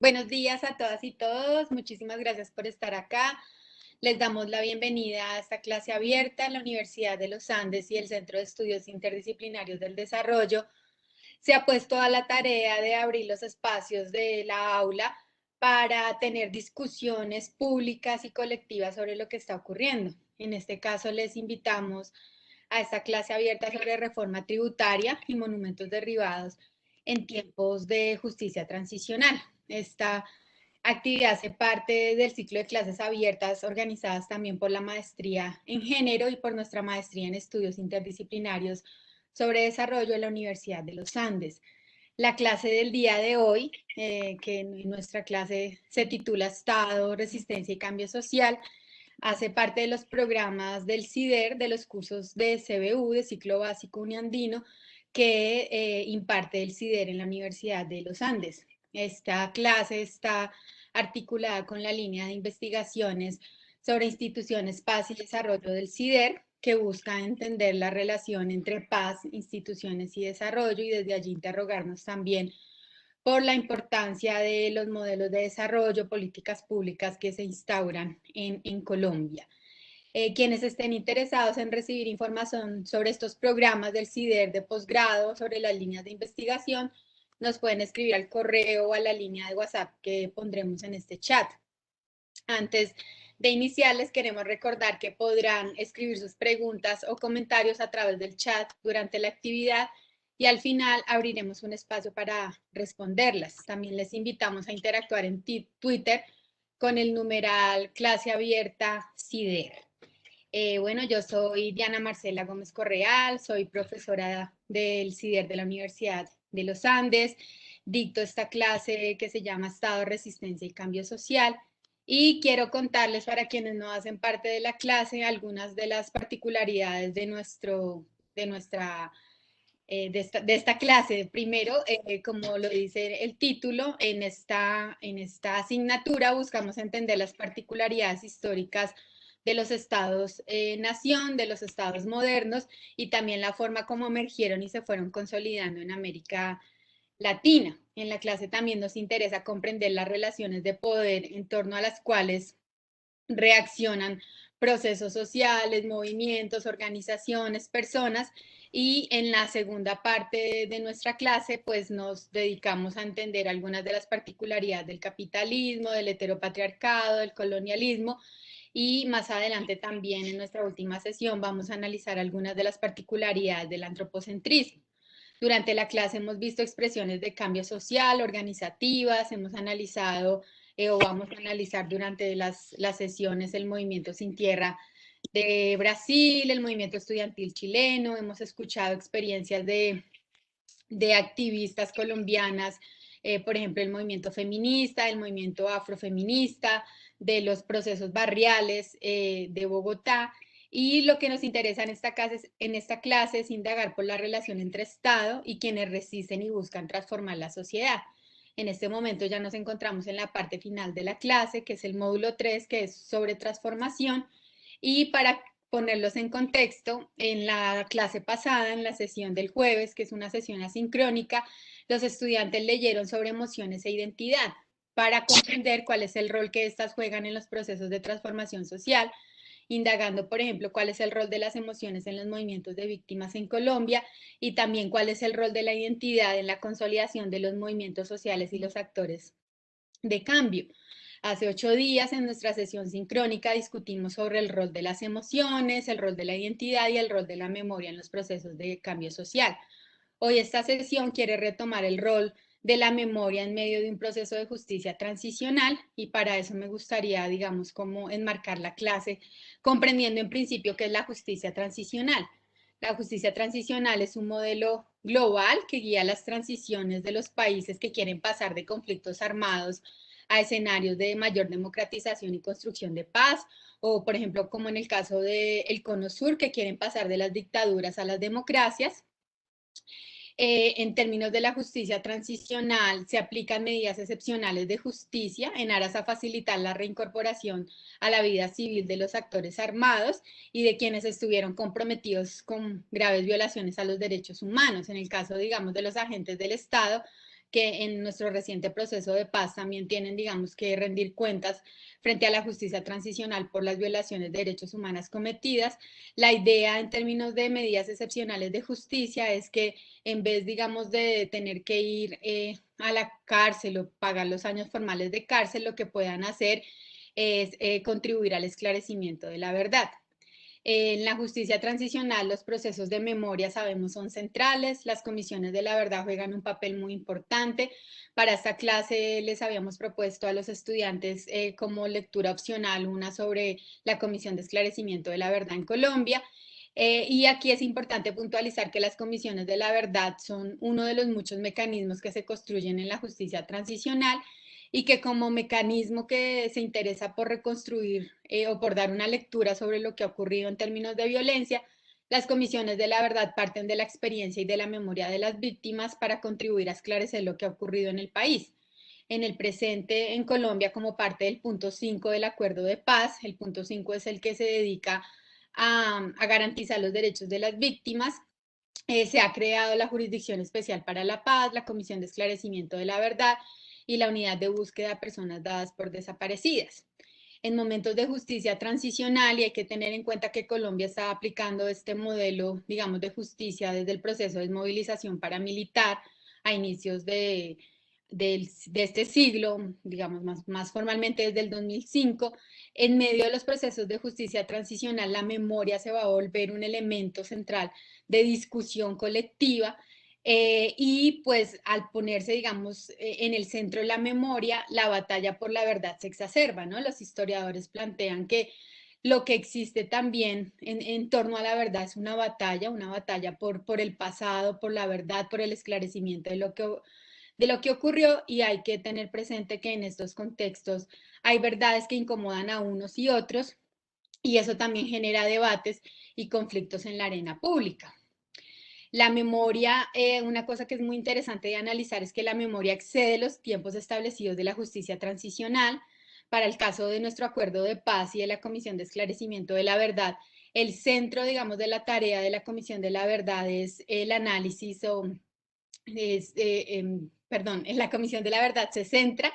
Buenos días a todas y todos. Muchísimas gracias por estar acá. Les damos la bienvenida a esta clase abierta en la Universidad de los Andes y el Centro de Estudios Interdisciplinarios del Desarrollo. Se ha puesto a la tarea de abrir los espacios de la aula para tener discusiones públicas y colectivas sobre lo que está ocurriendo. En este caso, les invitamos a esta clase abierta sobre reforma tributaria y monumentos derribados en tiempos de justicia transicional. Esta actividad hace parte del ciclo de clases abiertas organizadas también por la maestría en género y por nuestra maestría en estudios interdisciplinarios sobre desarrollo de la Universidad de los Andes. La clase del día de hoy, que en nuestra clase se titula Estado, Resistencia y Cambio Social, hace parte de los programas del CIDER, de los cursos de CBU, de Ciclo Básico Uniandino, que imparte el CIDER en la Universidad de los Andes. Esta clase está articulada con la línea de investigaciones sobre instituciones, paz y desarrollo del CIDER, que busca entender la relación entre paz, instituciones y desarrollo, y desde allí interrogarnos también por la importancia de los modelos de desarrollo, políticas públicas que se instauran en Colombia. Quienes estén interesados en recibir información sobre estos programas del CIDER de posgrado, sobre las líneas de investigación, nos pueden escribir al correo o a la línea de WhatsApp que pondremos en este chat. Antes de iniciar, les queremos recordar que podrán escribir sus preguntas o comentarios a través del chat durante la actividad y al final abriremos un espacio para responderlas. También les invitamos a interactuar en Twitter con el numeral clase abierta CIDER. Bueno, yo soy Diana Marcela Gómez Correal, soy profesora del CIDER de la Universidad de los Andes, dicto esta clase que se llama Estado, Resistencia y Cambio Social y quiero contarles para quienes no hacen parte de la clase algunas de las particularidades de esta clase. Primero, como lo dice el título, en esta asignatura buscamos entender las particularidades históricas de los estados-nación, de los estados modernos y también la forma como emergieron y se fueron consolidando en América Latina. En la clase también nos interesa comprender las relaciones de poder en torno a las cuales reaccionan procesos sociales, movimientos, organizaciones, personas. Y en la segunda parte de nuestra clase, pues nos dedicamos a entender algunas de las particularidades del capitalismo, del heteropatriarcado, del colonialismo. Y más adelante también en nuestra última sesión vamos a analizar algunas de las particularidades del antropocentrismo. Durante la clase hemos visto expresiones de cambio social, organizativas, hemos analizado o vamos a analizar durante las sesiones el movimiento Sin Tierra de Brasil, el movimiento estudiantil chileno, hemos escuchado experiencias de activistas colombianas, por ejemplo, el movimiento feminista, el movimiento afrofeminista, de los procesos barriales de Bogotá. Y lo que nos interesa en esta clase es indagar por la relación entre Estado y quienes resisten y buscan transformar la sociedad. En este momento ya nos encontramos en la parte final de la clase, que es el módulo 3, que es sobre transformación. Y para ponerlos en contexto, en la clase pasada, en la sesión del jueves, que es una sesión asincrónica, los estudiantes leyeron sobre emociones e identidad para comprender cuál es el rol que éstas juegan en los procesos de transformación social, indagando, por ejemplo, cuál es el rol de las emociones en los movimientos de víctimas en Colombia y también cuál es el rol de la identidad en la consolidación de los movimientos sociales y los actores de cambio. Hace 8 días en nuestra sesión sincrónica discutimos sobre el rol de las emociones, el rol de la identidad y el rol de la memoria en los procesos de cambio social. Hoy esta sesión quiere retomar el rol de la memoria en medio de un proceso de justicia transicional y para eso me gustaría, digamos, como enmarcar la clase comprendiendo en principio qué es la justicia transicional. La justicia transicional es un modelo global que guía las transiciones de los países que quieren pasar de conflictos armados a escenarios de mayor democratización y construcción de paz, o por ejemplo, como en el caso del Cono Sur, que quieren pasar de las dictaduras a las democracias. En términos de la justicia transicional, se aplican medidas excepcionales de justicia en aras a facilitar la reincorporación a la vida civil de los actores armados y de quienes estuvieron comprometidos con graves violaciones a los derechos humanos. En el caso, digamos, de los agentes del Estado, que en nuestro reciente proceso de paz también tienen, digamos, que rendir cuentas frente a la justicia transicional por las violaciones de derechos humanos cometidas. La idea en términos de medidas excepcionales de justicia es que en vez, digamos, de tener que ir a la cárcel o pagar los años formales de cárcel, lo que puedan hacer es contribuir al esclarecimiento de la verdad. En la justicia transicional, los procesos de memoria, sabemos, son centrales. Las comisiones de la verdad juegan un papel muy importante. Para esta clase les habíamos propuesto a los estudiantes como lectura opcional una sobre la Comisión de Esclarecimiento de la Verdad en Colombia. Y aquí es importante puntualizar que las comisiones de la verdad son uno de los muchos mecanismos que se construyen en la justicia transicional y que como mecanismo que se interesa por reconstruir o por dar una lectura sobre lo que ha ocurrido en términos de violencia, las comisiones de la verdad parten de la experiencia y de la memoria de las víctimas para contribuir a esclarecer lo que ha ocurrido en el país. En el presente, en Colombia, como parte del punto 5 del acuerdo de paz, el punto 5 es el que se dedica a garantizar los derechos de las víctimas. Se ha creado la Jurisdicción Especial para la Paz, la Comisión de Esclarecimiento de la Verdad y la Unidad de Búsqueda de Personas Dadas por Desaparecidas. En momentos de justicia transicional, y hay que tener en cuenta que Colombia está aplicando este modelo, digamos, de justicia desde el proceso de desmovilización paramilitar a inicios de este siglo, digamos, más formalmente desde el 2005, en medio de los procesos de justicia transicional, la memoria se va a volver un elemento central de discusión colectiva y pues al ponerse, digamos, en el centro de la memoria, la batalla por la verdad se exacerba, ¿no? Los historiadores plantean que lo que existe también en torno a la verdad es una batalla por el pasado, por la verdad, por el esclarecimiento de lo que ocurrió, y hay que tener presente que en estos contextos hay verdades que incomodan a unos y otros, y eso también genera debates y conflictos en la arena pública. La memoria, una cosa que es muy interesante de analizar es que la memoria excede los tiempos establecidos de la justicia transicional. Para el caso de nuestro acuerdo de paz y de la Comisión de Esclarecimiento de la Verdad, el centro, digamos, de la tarea de la Comisión de la Verdad es el análisis perdón, en la Comisión de la Verdad se centra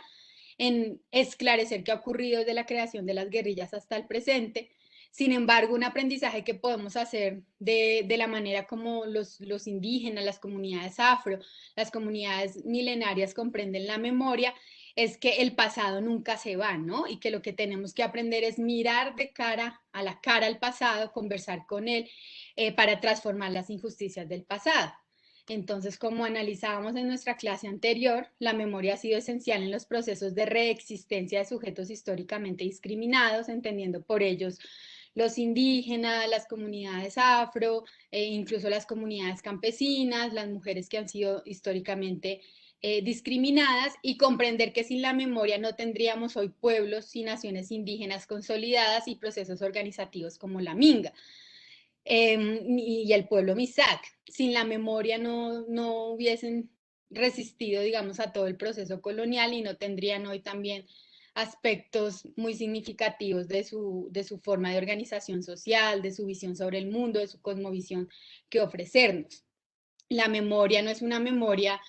en esclarecer qué ha ocurrido desde la creación de las guerrillas hasta el presente. Sin embargo, un aprendizaje que podemos hacer de la manera como los indígenas, las comunidades afro, las comunidades milenarias comprenden la memoria, es que el pasado nunca se va, ¿no? Y que lo que tenemos que aprender es mirar de cara a la cara al pasado, conversar con él para transformar las injusticias del pasado. Entonces, como analizábamos en nuestra clase anterior, la memoria ha sido esencial en los procesos de reexistencia de sujetos históricamente discriminados, entendiendo por ellos los indígenas, las comunidades afro, incluso las comunidades campesinas, las mujeres que han sido históricamente discriminadas, y comprender que sin la memoria no tendríamos hoy pueblos y naciones indígenas consolidadas y procesos organizativos como la Minga y el pueblo Misak. Sin la memoria no hubiesen resistido, digamos, a todo el proceso colonial y no tendrían hoy también aspectos muy significativos de su forma de organización social, de su visión sobre el mundo, de su cosmovisión que ofrecernos. La memoria no es una memoria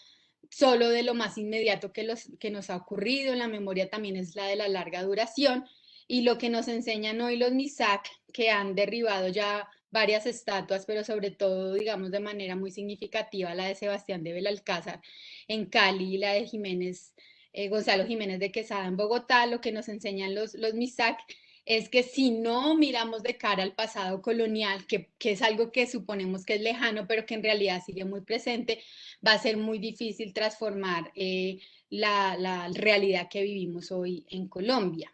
solo de lo más inmediato que nos ha ocurrido, la memoria también es la de la larga duración, y lo que nos enseñan hoy los MISAC, que han derribado ya varias estatuas, pero sobre todo, digamos, de manera muy significativa, la de Sebastián de Belalcázar en Cali y la de Gonzalo Jiménez de Quesada en Bogotá, lo que nos enseñan los MISAC es que si no miramos de cara al pasado colonial, que es algo que suponemos que es lejano, pero que en realidad sigue muy presente, va a ser muy difícil transformar la realidad que vivimos hoy en Colombia.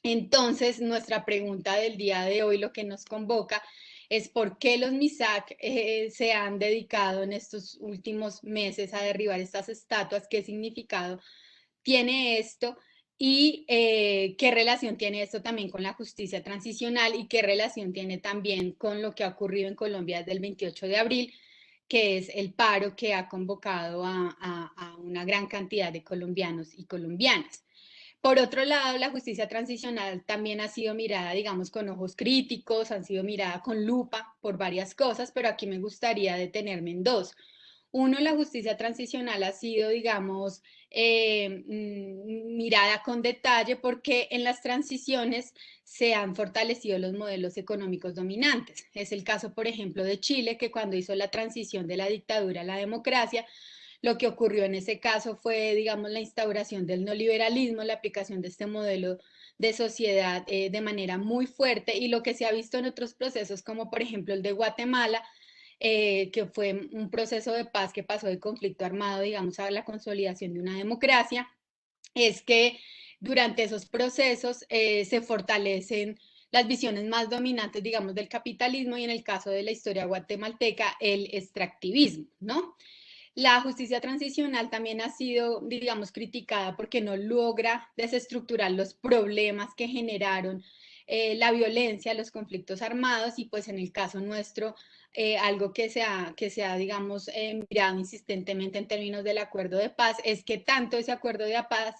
Entonces, nuestra pregunta del día de hoy, lo que nos convoca, es por qué los MISAC se han dedicado en estos últimos meses a derribar estas estatuas, qué significado tiene esto y qué relación tiene esto también con la justicia transicional y qué relación tiene también con lo que ha ocurrido en Colombia desde el 28 de abril, que es el paro que ha convocado a una gran cantidad de colombianos y colombianas. Por otro lado, la justicia transicional también ha sido mirada, digamos, con ojos críticos, han sido mirada con lupa por varias cosas, pero aquí me gustaría detenerme en dos. Uno, la justicia transicional ha sido, digamos, mirada con detalle porque en las transiciones se han fortalecido los modelos económicos dominantes. Es el caso, por ejemplo, de Chile, que cuando hizo la transición de la dictadura a la democracia, lo que ocurrió en ese caso fue, digamos, la instauración del neoliberalismo, la aplicación de este modelo de sociedad de manera muy fuerte, y lo que se ha visto en otros procesos, como por ejemplo el de Guatemala, que fue un proceso de paz que pasó del conflicto armado, digamos, a la consolidación de una democracia, es que durante esos procesos se fortalecen las visiones más dominantes, digamos, del capitalismo, y en el caso de la historia guatemalteca, el extractivismo, ¿no? La justicia transicional también ha sido, digamos, criticada porque no logra desestructurar los problemas que generaron la violencia, los conflictos armados, y pues en el caso nuestro, algo que se ha, digamos, mirado insistentemente en términos del acuerdo de paz, es que tanto ese acuerdo de paz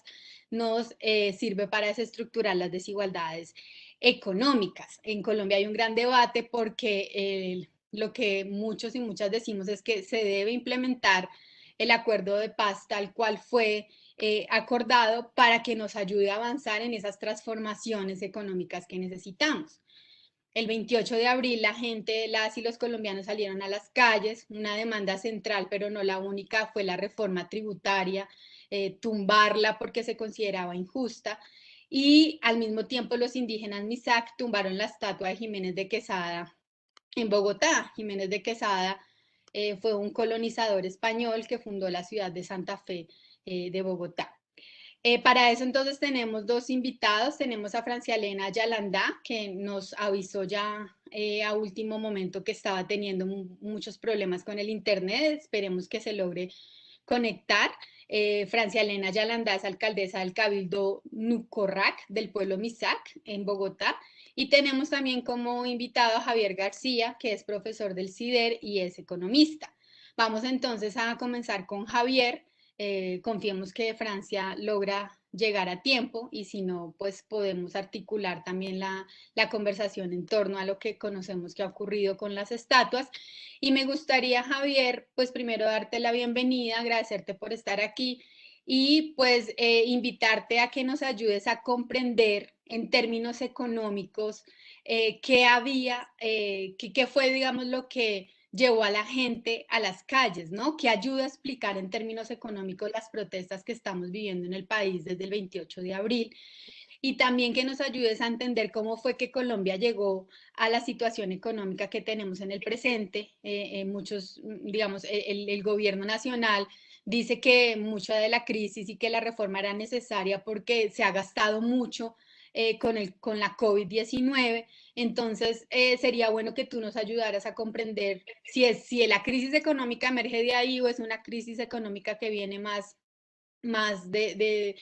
nos sirve para desestructurar las desigualdades económicas. En Colombia hay un gran debate porque lo que muchos y muchas decimos es que se debe implementar el acuerdo de paz tal cual fue acordado para que nos ayude a avanzar en esas transformaciones económicas que necesitamos. El 28 de abril la gente, las y los colombianos salieron a las calles. Una demanda central, pero no la única, fue la reforma tributaria, tumbarla porque se consideraba injusta. Y al mismo tiempo los indígenas Misak tumbaron la estatua de Jiménez de Quesada en Bogotá. Jiménez de Quesada fue un colonizador español que fundó la ciudad de Santa Fe de Bogotá. Para eso entonces tenemos dos invitados. Tenemos a Francialena Yalandá, que nos avisó ya a último momento que estaba teniendo muchos problemas con el internet. Esperemos que se logre conectar. Francialena Yalandá es alcaldesa del Cabildo Nucorrac del pueblo Misak en Bogotá. Y tenemos también como invitado a Javier García, que es profesor del CIDER y es economista. Vamos entonces a comenzar con Javier. Confiemos que Francia logra llegar a tiempo, y si no, pues podemos articular también la conversación en torno a lo que conocemos que ha ocurrido con las estatuas. Y me gustaría, Javier, pues primero darte la bienvenida, agradecerte por estar aquí y pues invitarte a que nos ayudes a comprender en términos económicos qué había, qué fue, digamos, lo que llevó a la gente a las calles, ¿no? Que ayuda a explicar en términos económicos las protestas que estamos viviendo en el país desde el 28 de abril, y también que nos ayudes a entender cómo fue que Colombia llegó a la situación económica que tenemos en el presente. Muchos, digamos, el gobierno nacional dice que mucha de la crisis y que la reforma era necesaria porque se ha gastado mucho con la COVID-19. Entonces, sería bueno que tú nos ayudaras a comprender si la crisis económica emerge de ahí o es una crisis económica que viene más de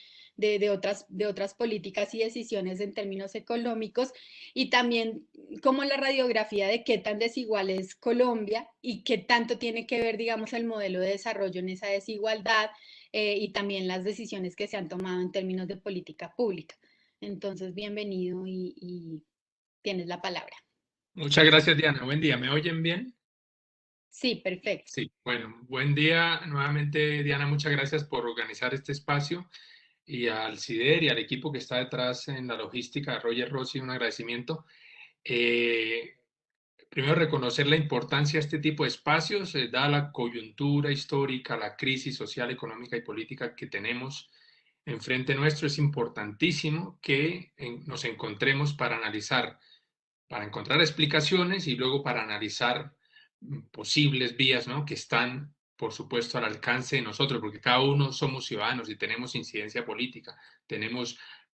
otras políticas y decisiones en términos económicos, y también como la radiografía de qué tan desigual es Colombia y qué tanto tiene que ver, digamos, el modelo de desarrollo en esa desigualdad, y también las decisiones que se han tomado en términos de política pública. Entonces, bienvenido y tienes la palabra. Muchas gracias, Diana. Buen día. ¿Me oyen bien? Sí, perfecto. Sí. Bueno, buen día nuevamente, Diana. Muchas gracias por organizar este espacio, y al CIDER y al equipo que está detrás en la logística, a Roger Rossi, un agradecimiento. Eh, Primero, reconocer la importancia de este tipo de espacios, dada la coyuntura histórica, la crisis social, económica y política que tenemos enfrente nuestro. Es importantísimo que nos encontremos para analizar, para encontrar explicaciones y luego para analizar posibles vías, ¿no? Que están, por supuesto, al alcance de nosotros, porque cada uno somos ciudadanos y tenemos incidencia política,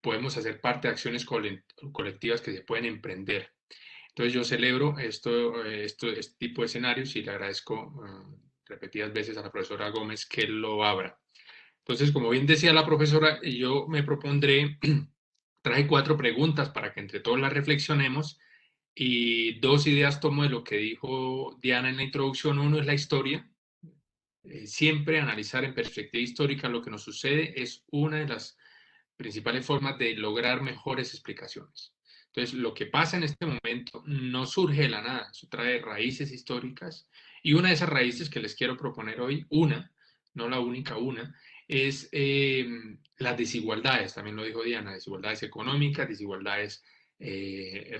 podemos hacer parte de acciones colectivas que se pueden emprender. Entonces yo celebro este tipo de escenarios, y le agradezco repetidas veces a la profesora Gómez que lo abra. Entonces, como bien decía la profesora, yo me propondré, traje 4 preguntas para que entre todos las reflexionemos, y 2 ideas tomo de lo que dijo Diana en la introducción. Uno es la historia. Siempre analizar en perspectiva histórica lo que nos sucede es una de las principales formas de lograr mejores explicaciones. Entonces, lo que pasa en este momento no surge de la nada, eso trae raíces históricas, Y una de esas raíces que les quiero proponer hoy, no la única, es las desigualdades, también lo dijo Diana, desigualdades económicas, desigualdades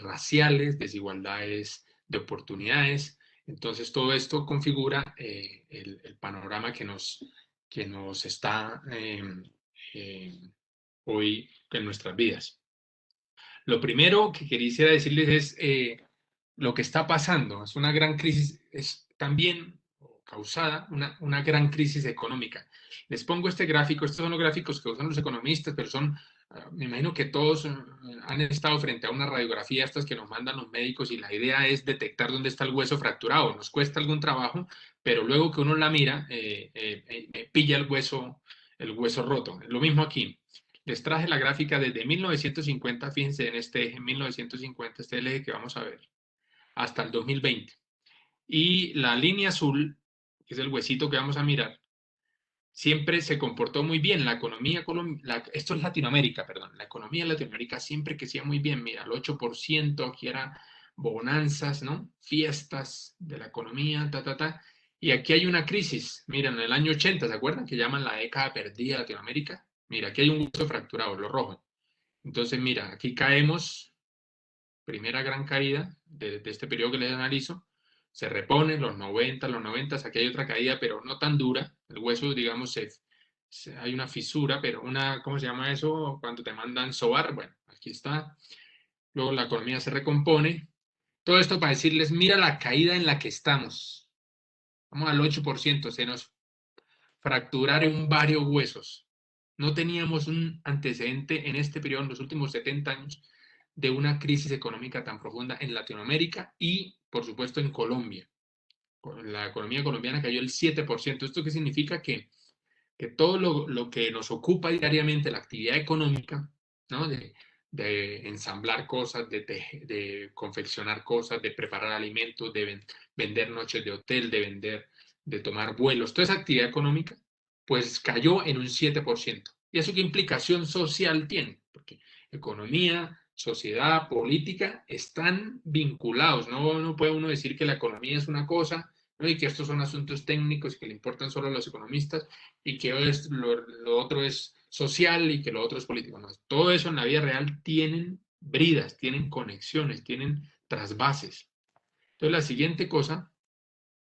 raciales, desigualdades de oportunidades. Entonces, todo esto configura el panorama que nos está hoy en nuestras vidas. Lo primero que quisiera decirles es lo que está pasando. Es una gran crisis, es también causada una gran crisis económica. Les pongo este gráfico, estos son los gráficos que usan los economistas, pero son, me imagino que todos han estado frente a una radiografía, estas que nos mandan los médicos, y la idea es detectar dónde está el hueso fracturado. Nos cuesta algún trabajo, pero luego que uno la mira, pilla el hueso roto. Lo mismo aquí. Les traje la gráfica desde 1950, fíjense en este eje, 1950, este es el eje que vamos a ver, hasta el 2020. Y la línea azul, que es el huesito que vamos a mirar, siempre se comportó muy bien. La economía, esto es Latinoamérica, perdón, la economía de Latinoamérica siempre crecía muy bien. Mira, el 8%, aquí era bonanzas, ¿no? Fiestas de la economía, Y aquí hay una crisis. Miren, en el año 80, ¿se acuerdan? Que llaman la década perdida de Latinoamérica. Mira, aquí hay un hueso fracturado, lo rojo. Entonces, mira, aquí caemos, primera gran caída de este periodo que les analizo. Se repone los 90, aquí hay otra caída, pero no tan dura. El hueso, digamos, hay una fisura, pero ¿cómo se llama eso? Cuando te mandan sobar, bueno, aquí está. Luego la economía se recompone. Todo esto para decirles, mira la caída en la que estamos. Vamos al 8%, se nos fracturaron varios huesos. No teníamos un antecedente en este periodo, en los últimos 70 años, de una crisis económica tan profunda en Latinoamérica y, por supuesto, en Colombia. La economía colombiana cayó el 7%. ¿Esto qué significa? Que todo lo que nos ocupa diariamente, la actividad económica, ¿no? De ensamblar cosas, de confeccionar cosas, de preparar alimentos, de vender noches de hotel, de tomar vuelos, toda esa actividad económica, pues cayó en un 7%. ¿Y eso qué implicación social tiene? Porque economía, sociedad, política están vinculados. No puede uno decir que la economía es una cosa, ¿no? Y que estos son asuntos técnicos que le importan solo a los economistas y que lo otro es social y que lo otro es político. No, todo eso en la vida real tienen bridas, tienen conexiones, tienen trasvases. Entonces, la siguiente cosa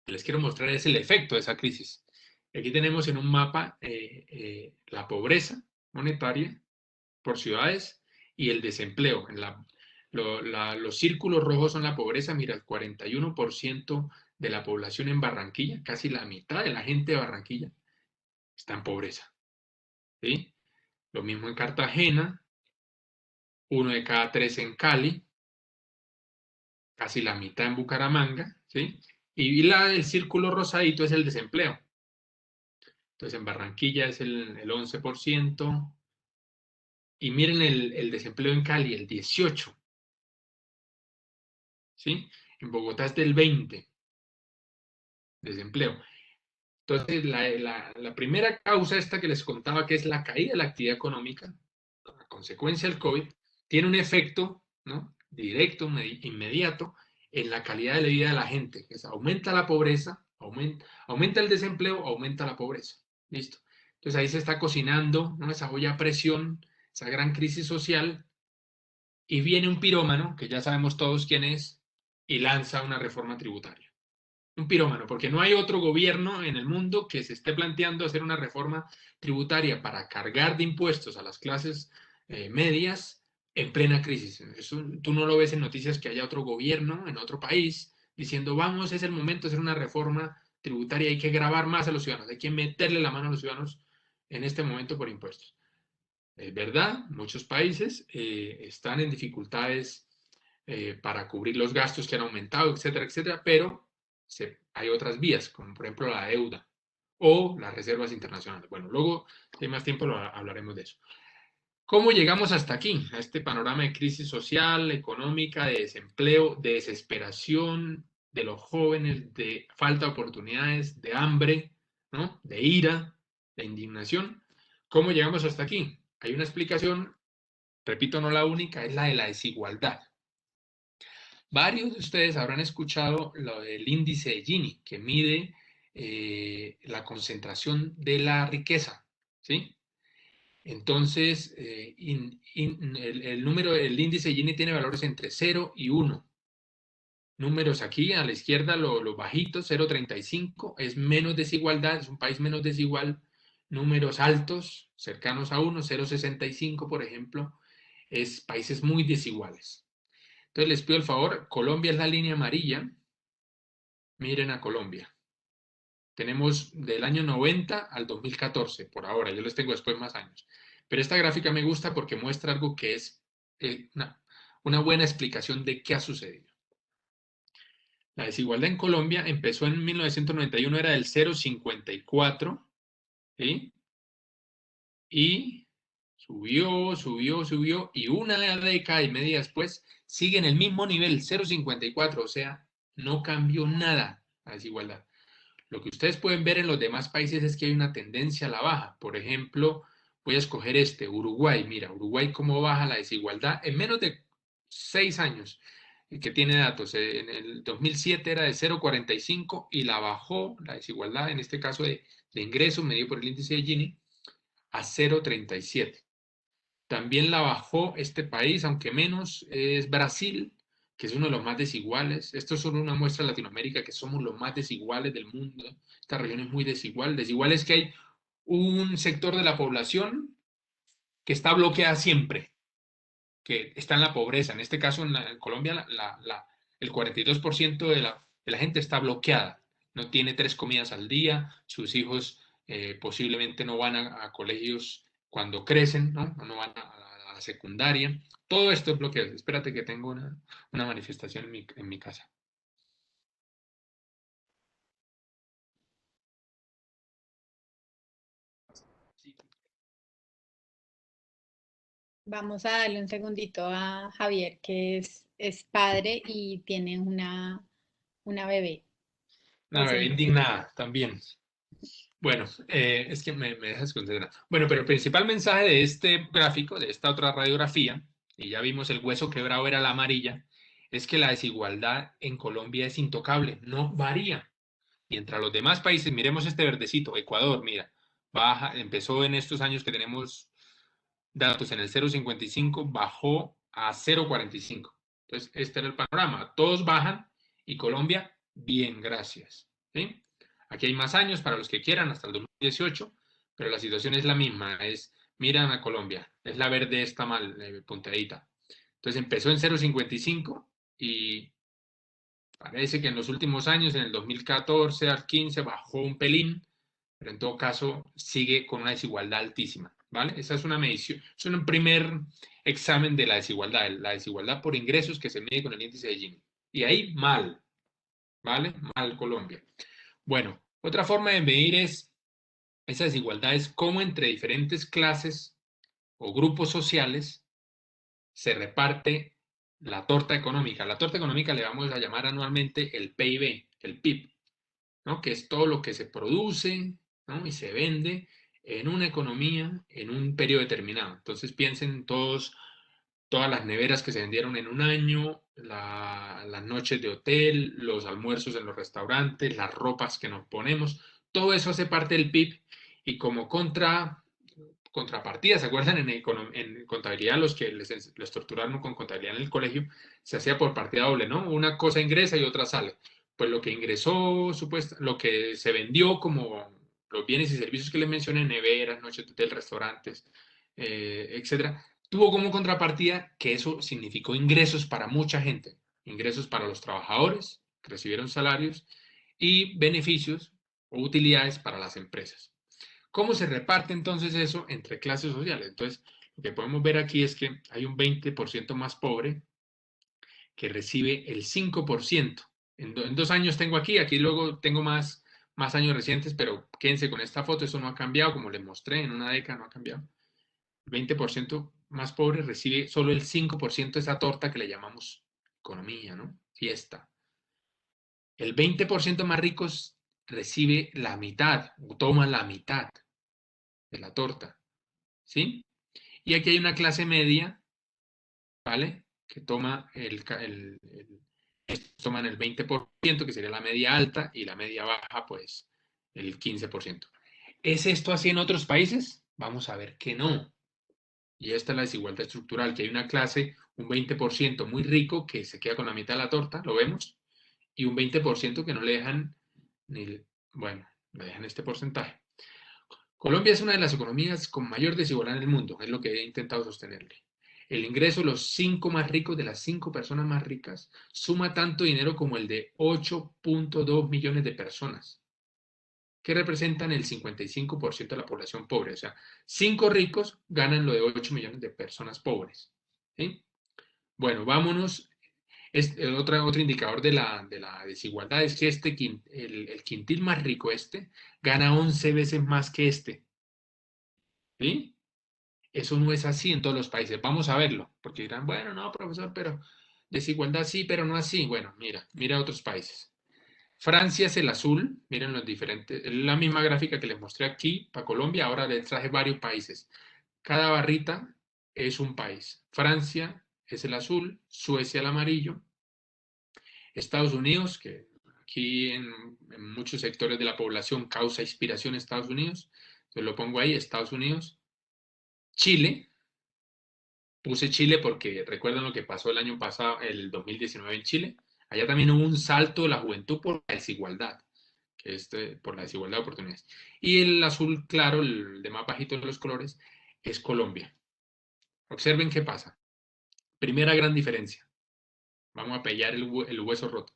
que les quiero mostrar es el efecto de esa crisis. Aquí tenemos en un mapa la pobreza monetaria por ciudades y el desempleo. Los círculos rojos son la pobreza. Mira, el 41% de la población en Barranquilla, casi la mitad de la gente de Barranquilla, está en pobreza. ¿Sí? Lo mismo en Cartagena, 1 de cada 3 en Cali, casi la mitad en Bucaramanga, ¿sí? Y el círculo rosadito es el desempleo. Entonces en Barranquilla es el 11%, y miren el desempleo en Cali, el 18%, ¿sí? En Bogotá es del 20%, desempleo. Entonces la primera causa esta que les contaba, que es la caída de la actividad económica, a consecuencia del COVID, tiene un efecto, ¿no? Directo, inmediato, en la calidad de vida de la gente. Que aumenta la pobreza, aumenta el desempleo, aumenta la pobreza. ¿Listo? Entonces ahí se está cocinando, ¿no? Esa olla a presión, esa gran crisis social, y viene un pirómano, que ya sabemos todos quién es, y lanza una reforma tributaria. Un pirómano, porque no hay otro gobierno en el mundo que se esté planteando hacer una reforma tributaria para cargar de impuestos a las clases medias en plena crisis. Eso, tú no lo ves en noticias que haya otro gobierno en otro país diciendo, vamos, es el momento de hacer una reforma tributaria, hay que gravar más a los ciudadanos, hay que meterle la mano a los ciudadanos en este momento por impuestos. Es verdad, muchos países están en dificultades para cubrir los gastos que han aumentado, etcétera, etcétera, pero hay otras vías, como por ejemplo la deuda o las reservas internacionales. Bueno, luego, si hay más tiempo, hablaremos de eso. ¿Cómo llegamos hasta aquí? A este panorama de crisis social, económica, de desempleo, de desesperación de los jóvenes, de falta de oportunidades, de hambre, ¿no? De ira, de indignación. ¿Cómo llegamos hasta aquí? Hay una explicación, repito, no la única, es la de la desigualdad. Varios de ustedes habrán escuchado lo del índice de Gini, que mide la concentración de la riqueza, ¿sí? Entonces, el índice de Gini tiene valores entre 0 y 1. Números aquí, a la izquierda, lo bajito, 0,35, es menos desigualdad, es un país menos desigual. Números altos, cercanos a 1, 0,65, por ejemplo, es países muy desiguales. Entonces, les pido el favor, Colombia es la línea amarilla. Miren a Colombia. Tenemos del año 90 al 2014, por ahora, yo les tengo después más años. Pero esta gráfica me gusta porque muestra algo que es una buena explicación de qué ha sucedido. La desigualdad en Colombia empezó en 1991, era del 0,54, ¿sí? Y subió, y una década y media después sigue en el mismo nivel, 0,54, o sea, no cambió nada la desigualdad. Lo que ustedes pueden ver en los demás países es que hay una tendencia a la baja. Por ejemplo, voy a escoger Uruguay. Mira, Uruguay cómo baja la desigualdad en menos de 6 años, que tiene datos. En el 2007 era de 0,45 y la bajó la desigualdad, en este caso de ingresos medido por el índice de Gini, a 0,37. También la bajó este país, aunque menos, es Brasil, que es uno de los más desiguales. Esto es solo una muestra de Latinoamérica, que somos los más desiguales del mundo. Esta región es muy desigual. Desigual es que hay un sector de la población que está bloqueada siempre, que está en la pobreza. En este caso, en Colombia, el 42% de la gente está bloqueada. No tiene 3 comidas al día, sus hijos posiblemente no van a colegios cuando crecen, ¿no? No van a la secundaria. Todo esto es bloqueo. Espérate que tengo una manifestación en mi casa. Vamos a darle un segundito a Javier, que es padre y tiene una bebé. Una bebé Entonces, indignada también. Bueno, es que me dejas concentrar. Bueno, pero el principal mensaje de este gráfico, de esta otra radiografía, y ya vimos el hueso quebrado era la amarilla, es que la desigualdad en Colombia es intocable, no varía. Mientras los demás países, miremos este verdecito, Ecuador, mira, baja, empezó en estos años que tenemos datos en el 0,55, bajó a 0,45. Entonces, este era el panorama. Todos bajan y Colombia, bien, gracias. ¿Sí? Aquí hay más años para los que quieran, hasta el 2018, pero la situación es la misma. Miran a Colombia, es la verde esta mal punteadita. Entonces empezó en 0,55 y parece que en los últimos años, en el 2014 al 15, bajó un pelín, pero en todo caso sigue con una desigualdad altísima, ¿vale? Esa es una medición, es un primer examen de la desigualdad por ingresos que se mide con el índice de Gini. Y ahí mal, ¿vale? Mal Colombia. Bueno, otra forma de medir esa desigualdad es cómo entre diferentes clases o grupos sociales se reparte la torta económica. La torta económica le vamos a llamar anualmente el PIB, el PIB, ¿no? Que es todo lo que se produce, ¿no? Y se vende en una economía en un periodo determinado. Entonces piensen en todas las neveras que se vendieron en un año, las noches de hotel, los almuerzos en los restaurantes, las ropas que nos ponemos, todo eso hace parte del PIB y como contrapartida, ¿se acuerdan? En contabilidad, los que les torturaron con contabilidad en el colegio, se hacía por partida doble, ¿no? Una cosa ingresa y otra sale. Pues lo que ingresó, lo que se vendió como los bienes y servicios que les mencioné, neveras, noches de hotel, restaurantes, etcétera, tuvo como contrapartida que eso significó ingresos para mucha gente, ingresos para los trabajadores que recibieron salarios y beneficios o utilidades para las empresas. ¿Cómo se reparte entonces eso entre clases sociales? Entonces, lo que podemos ver aquí es que hay un 20% más pobre que recibe el 5%. En 2 años tengo aquí luego tengo más años recientes, pero quédense con esta foto, eso no ha cambiado, como les mostré, en una década no ha cambiado. El 20% más pobre recibe solo el 5% de esa torta que le llamamos economía, ¿no? Fiesta. El 20% más ricos recibe la mitad, o toma la mitad de la torta, ¿sí? Y aquí hay una clase media, ¿vale? Que toma estos toman el 20%, que sería la media alta, y la media baja, pues el 15%. ¿Es esto así en otros países? Vamos a ver que no. Y esta es la desigualdad estructural, que hay una clase, un 20% muy rico que se queda con la mitad de la torta, lo vemos, y un 20% que no le dejan ni, bueno, le dejan este porcentaje. Colombia es una de las economías con mayor desigualdad en el mundo, es lo que he intentado sostenerle. El ingreso de los 5 más ricos, de las 5 personas más ricas, suma tanto dinero como el de 8.2 millones de personas, que representan el 55% de la población pobre. O sea, 5 ricos ganan lo de 8 millones de personas pobres. ¿Sí? Bueno, vámonos. Otro indicador de la desigualdad es que el quintil más rico gana 11 veces más que este. ¿Sí? Eso no es así en todos los países. Vamos a verlo, porque dirán, bueno, no, profesor, pero desigualdad sí, pero no así. Bueno, mira otros países. Francia es el azul, miren los diferentes, es la misma gráfica que les mostré aquí para Colombia, ahora les traje varios países. Cada barrita es un país. Francia es el azul, Suecia el amarillo, Estados Unidos, que aquí en muchos sectores de la población causa inspiración Estados Unidos, entonces lo pongo ahí, Estados Unidos, Chile. Puse Chile porque recuerdan lo que pasó el año pasado, el 2019 en Chile. Allá también hubo un salto de la juventud por la desigualdad, que es por la desigualdad de oportunidades. Y el azul claro, el de más bajito de los colores, es Colombia. Observen qué pasa. Primera gran diferencia. Vamos a pellar el hueso roto.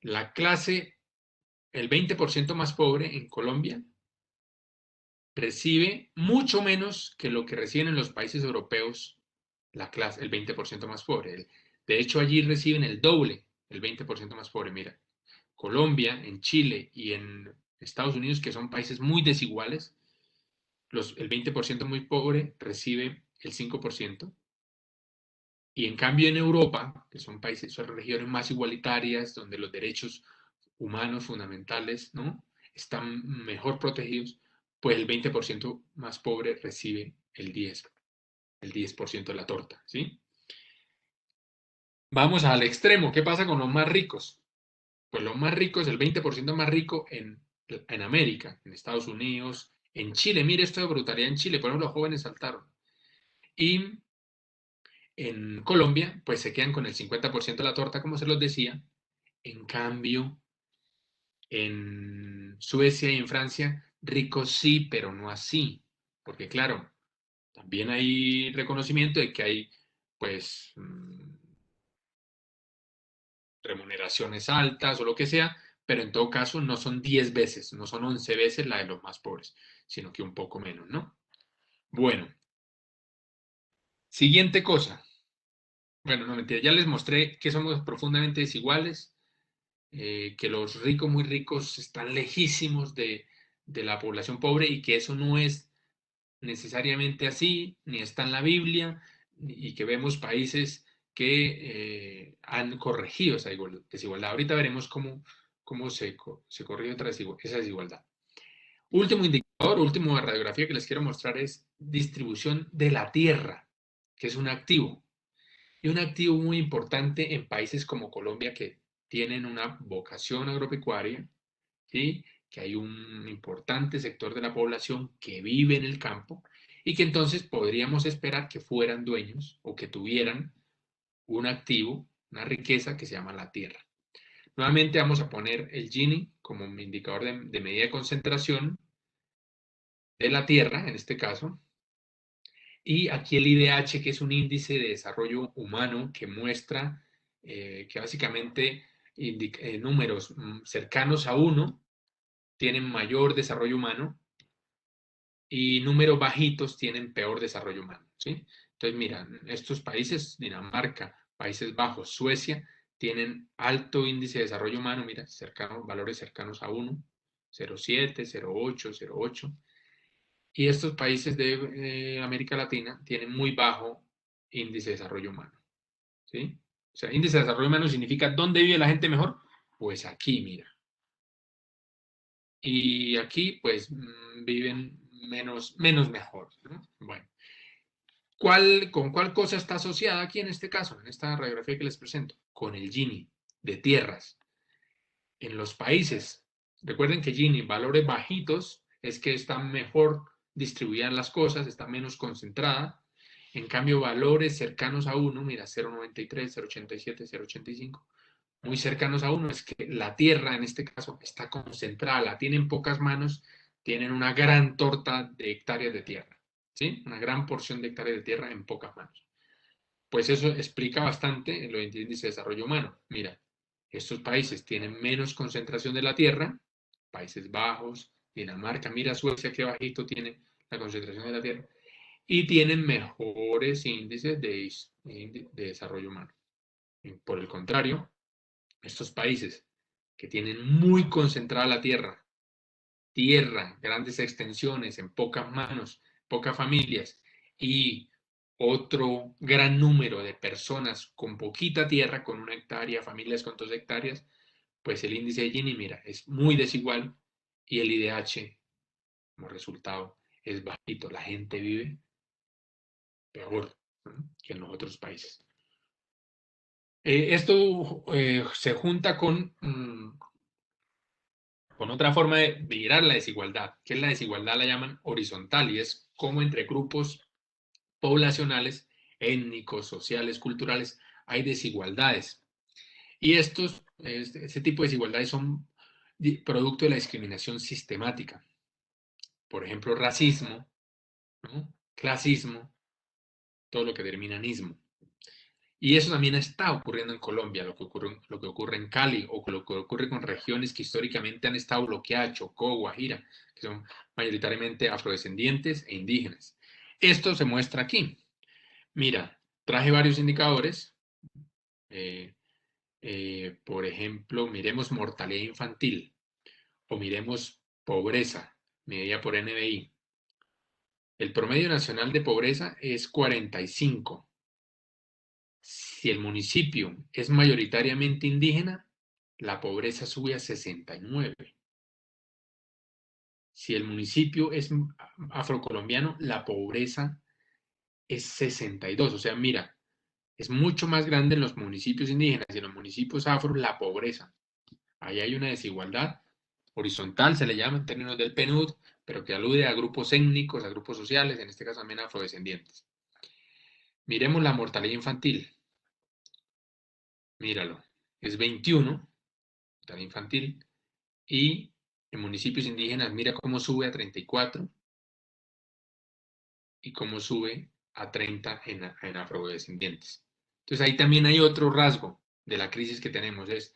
La clase, el 20% más pobre en Colombia, recibe mucho menos que lo que reciben en los países europeos la clase, el 20% más pobre. De hecho, allí reciben el doble, el 20% más pobre. Mira, Colombia, en Chile y en Estados Unidos, que son países muy desiguales, el 20% muy pobre recibe el 5%. Y en cambio en Europa, que son países, son regiones más igualitarias, donde los derechos humanos fundamentales, ¿no?, están mejor protegidos, pues el 20% más pobre recibe el 10% de la torta, ¿sí? Vamos al extremo. ¿Qué pasa con los más ricos? Pues los más ricos, el 20% más rico en América, en Estados Unidos, en Chile. Mire esto de brutalidad en Chile. Por ejemplo, los jóvenes saltaron. Y en Colombia, pues se quedan con el 50% de la torta, como se los decía. En cambio, en Suecia y en Francia, ricos sí, pero no así. Porque claro, también hay reconocimiento de que hay, pues, remuneraciones altas o lo que sea, pero en todo caso no son 10 veces, no son 11 veces la de los más pobres, sino que un poco menos, ¿no? Bueno, siguiente cosa. Bueno, no mentira, ya les mostré que somos profundamente desiguales, que los ricos, muy ricos, están lejísimos de la población pobre y que eso no es necesariamente así, ni está en la Biblia, y que vemos países que han corregido esa desigualdad. Ahorita veremos cómo se corrige esa desigualdad. Último indicador, última radiografía que les quiero mostrar es distribución de la tierra, que es un activo. Y un activo muy importante en países como Colombia que tienen una vocación agropecuaria, ¿sí?, que hay un importante sector de la población que vive en el campo y que entonces podríamos esperar que fueran dueños o que tuvieran un activo, una riqueza que se llama la tierra. Nuevamente vamos a poner el Gini como un indicador de medida de concentración de la tierra, en este caso, y aquí el IDH, que es un índice de desarrollo humano que muestra que básicamente números cercanos a 1 tienen mayor desarrollo humano y números bajitos tienen peor desarrollo humano, ¿sí? Entonces, mira, estos países, Dinamarca, Países Bajos, Suecia, tienen alto índice de desarrollo humano, mira, valores cercanos a 1, 0,7, 0,8, 0,8. Y estos países de América Latina tienen muy bajo índice de desarrollo humano, ¿sí? O sea, índice de desarrollo humano significa ¿dónde vive la gente mejor? Pues aquí, mira. Y aquí, pues, viven menos mejor, ¿no? Bueno, ¿Con cuál cosa está asociada aquí en este caso, en esta radiografía que les presento? Con el Gini, de tierras. En los países, recuerden que Gini, valores bajitos, es que están mejor distribuidas las cosas, está menos concentrada. En cambio, valores cercanos a 1, mira, 0,93, 0,87, 0,85, muy cercanos a 1, es que la tierra en este caso está concentrada, la tienen pocas manos, tienen una gran torta de hectáreas de tierra, ¿sí? Una gran porción de hectáreas de tierra en pocas manos. Pues eso explica bastante en los índices de desarrollo humano. Mira, estos países tienen menos concentración de la tierra, Países Bajos, Dinamarca, mira Suecia qué bajito tiene la concentración de la tierra, y tienen mejores índices de desarrollo humano. Por el contrario, estos países que tienen muy concentrada la tierra, grandes extensiones en pocas manos, pocas familias, y otro gran número de personas con poquita tierra, con 1 hectárea, familias con 2 hectáreas, pues el índice de Gini, mira, es muy desigual y el IDH, como resultado, es bajito. La gente vive peor, ¿no?, que en los otros países. Esto se junta con otra forma de mirar la desigualdad, que es la desigualdad, la llaman horizontal, y es como entre grupos poblacionales, étnicos, sociales, culturales, hay desigualdades. Y ese tipo de desigualdades son producto de la discriminación sistemática. Por ejemplo, racismo, ¿no?, clasismo, todo lo que termina en ismo. Y eso también está ocurriendo en Colombia, lo que ocurre en Cali, o lo que ocurre con regiones que históricamente han estado bloqueadas, Chocó, Guajira, que son mayoritariamente afrodescendientes e indígenas. Esto se muestra aquí. Mira, traje varios indicadores. Por ejemplo, miremos mortalidad infantil o miremos pobreza, medida por NBI. El promedio nacional de pobreza es 45. Si el municipio es mayoritariamente indígena, la pobreza sube a 69. Si el municipio es afrocolombiano, la pobreza es 62. O sea, mira, es mucho más grande en los municipios indígenas y en los municipios afro la pobreza. Ahí hay una desigualdad horizontal, se le llama en términos del PNUD, pero que alude a grupos étnicos, a grupos sociales, en este caso también afrodescendientes. Miremos la mortalidad infantil. Míralo, es 21, mortalidad infantil, y en municipios indígenas mira cómo sube a 34 y cómo sube a 30 en afrodescendientes. Entonces ahí también hay otro rasgo de la crisis que tenemos, es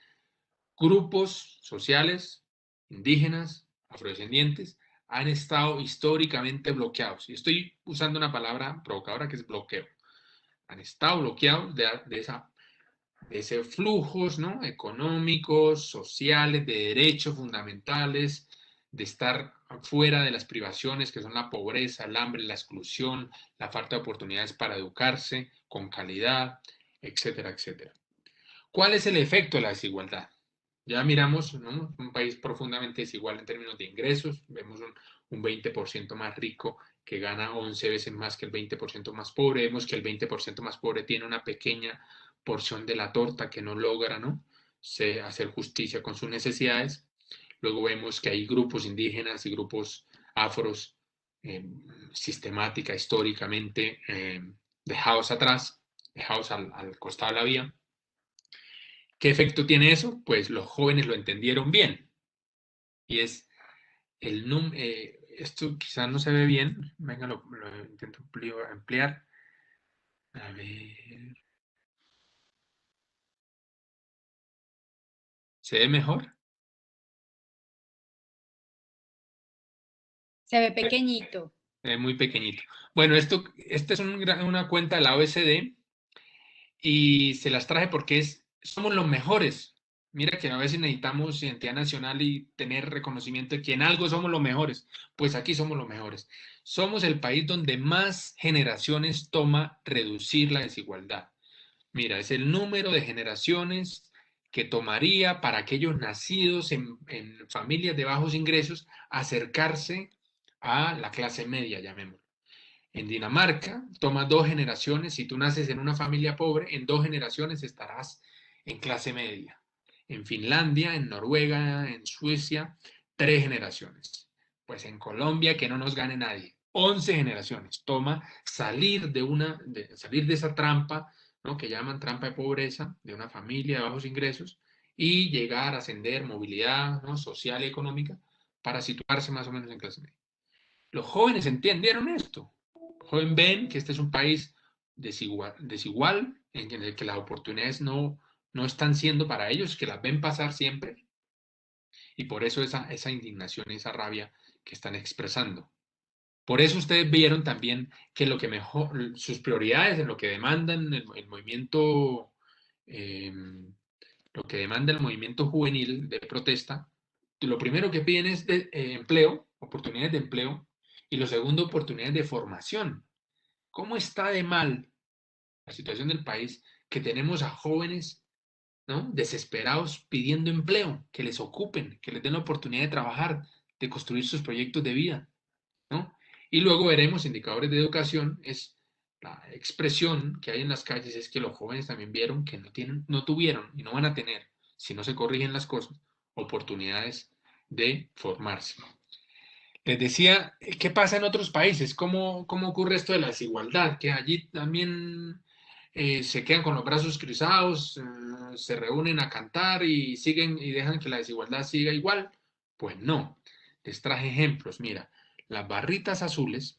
grupos sociales, indígenas, afrodescendientes, han estado históricamente bloqueados. Y estoy usando una palabra provocadora que es bloqueo. Han estado bloqueados de ese flujos, ¿no?, económicos, sociales, de derechos fundamentales, de estar fuera de las privaciones que son la pobreza, el hambre, la exclusión, la falta de oportunidades para educarse con calidad, etcétera, etcétera. ¿Cuál es el efecto de la desigualdad? Ya miramos, ¿no?, un país profundamente desigual en términos de ingresos, vemos un 20% más rico que gana 11 veces más que el 20% más pobre, vemos que el 20% más pobre tiene una pequeña porción de la torta que no logra, ¿no?, hacer justicia con sus necesidades. Luego vemos que hay grupos indígenas y grupos afros sistemática, históricamente dejados atrás, dejados al costado de la vía. ¿Qué efecto tiene eso? Pues los jóvenes lo entendieron bien. Y es esto quizás no se ve bien. Venga, lo intento ampliar. A ver. ¿Se ve mejor? Se ve pequeñito. Muy pequeñito. Bueno, esta es una cuenta de la OECD y se las traje porque somos los mejores. Mira que a veces necesitamos identidad nacional y tener reconocimiento de que en algo somos los mejores. Pues aquí somos los mejores. Somos el país donde más generaciones toma reducir la desigualdad. Mira, es el número de generaciones que tomaría para aquellos nacidos en familias de bajos ingresos acercarse a la clase media, llamémoslo. En Dinamarca toma 2 generaciones. Si tú naces en una familia pobre, en 2 generaciones estarás en clase media. En Finlandia, en Noruega, en Suecia, 3 generaciones. Pues en Colombia, que no nos gane nadie. 11 generaciones. Toma salir de esa trampa, ¿no?, que llaman trampa de pobreza, de una familia de bajos ingresos, y llegar a ascender movilidad, ¿no?, social y económica para situarse más o menos en clase media. Los jóvenes entendieron esto. Los jóvenes ven que este es un país desigual en el que las oportunidades no están siendo para ellos, que las ven pasar siempre, y por eso esa indignación, esa rabia que están expresando. Por eso ustedes vieron también que lo que mejor, sus prioridades en lo que demandan el movimiento, eh, lo que demanda el movimiento juvenil de protesta, lo primero que piden es empleo, oportunidades de empleo, y lo segundo, oportunidades de formación. ¿Cómo está de mal la situación del país que tenemos a jóvenes, ¿no?, desesperados pidiendo empleo, que les ocupen, que les den la oportunidad de trabajar, de construir sus proyectos de vida, ¿no? Y luego veremos indicadores de educación, es la expresión que hay en las calles, es que los jóvenes también vieron que no tuvieron y no van a tener, si no se corrigen las cosas, oportunidades de formarse. Les decía, ¿qué pasa en otros países? ¿Cómo ocurre esto de la desigualdad? Que allí también se quedan con los brazos cruzados, se reúnen a cantar y siguen y dejan que la desigualdad siga igual. Pues no. Les traje ejemplos. Mira, las barritas azules,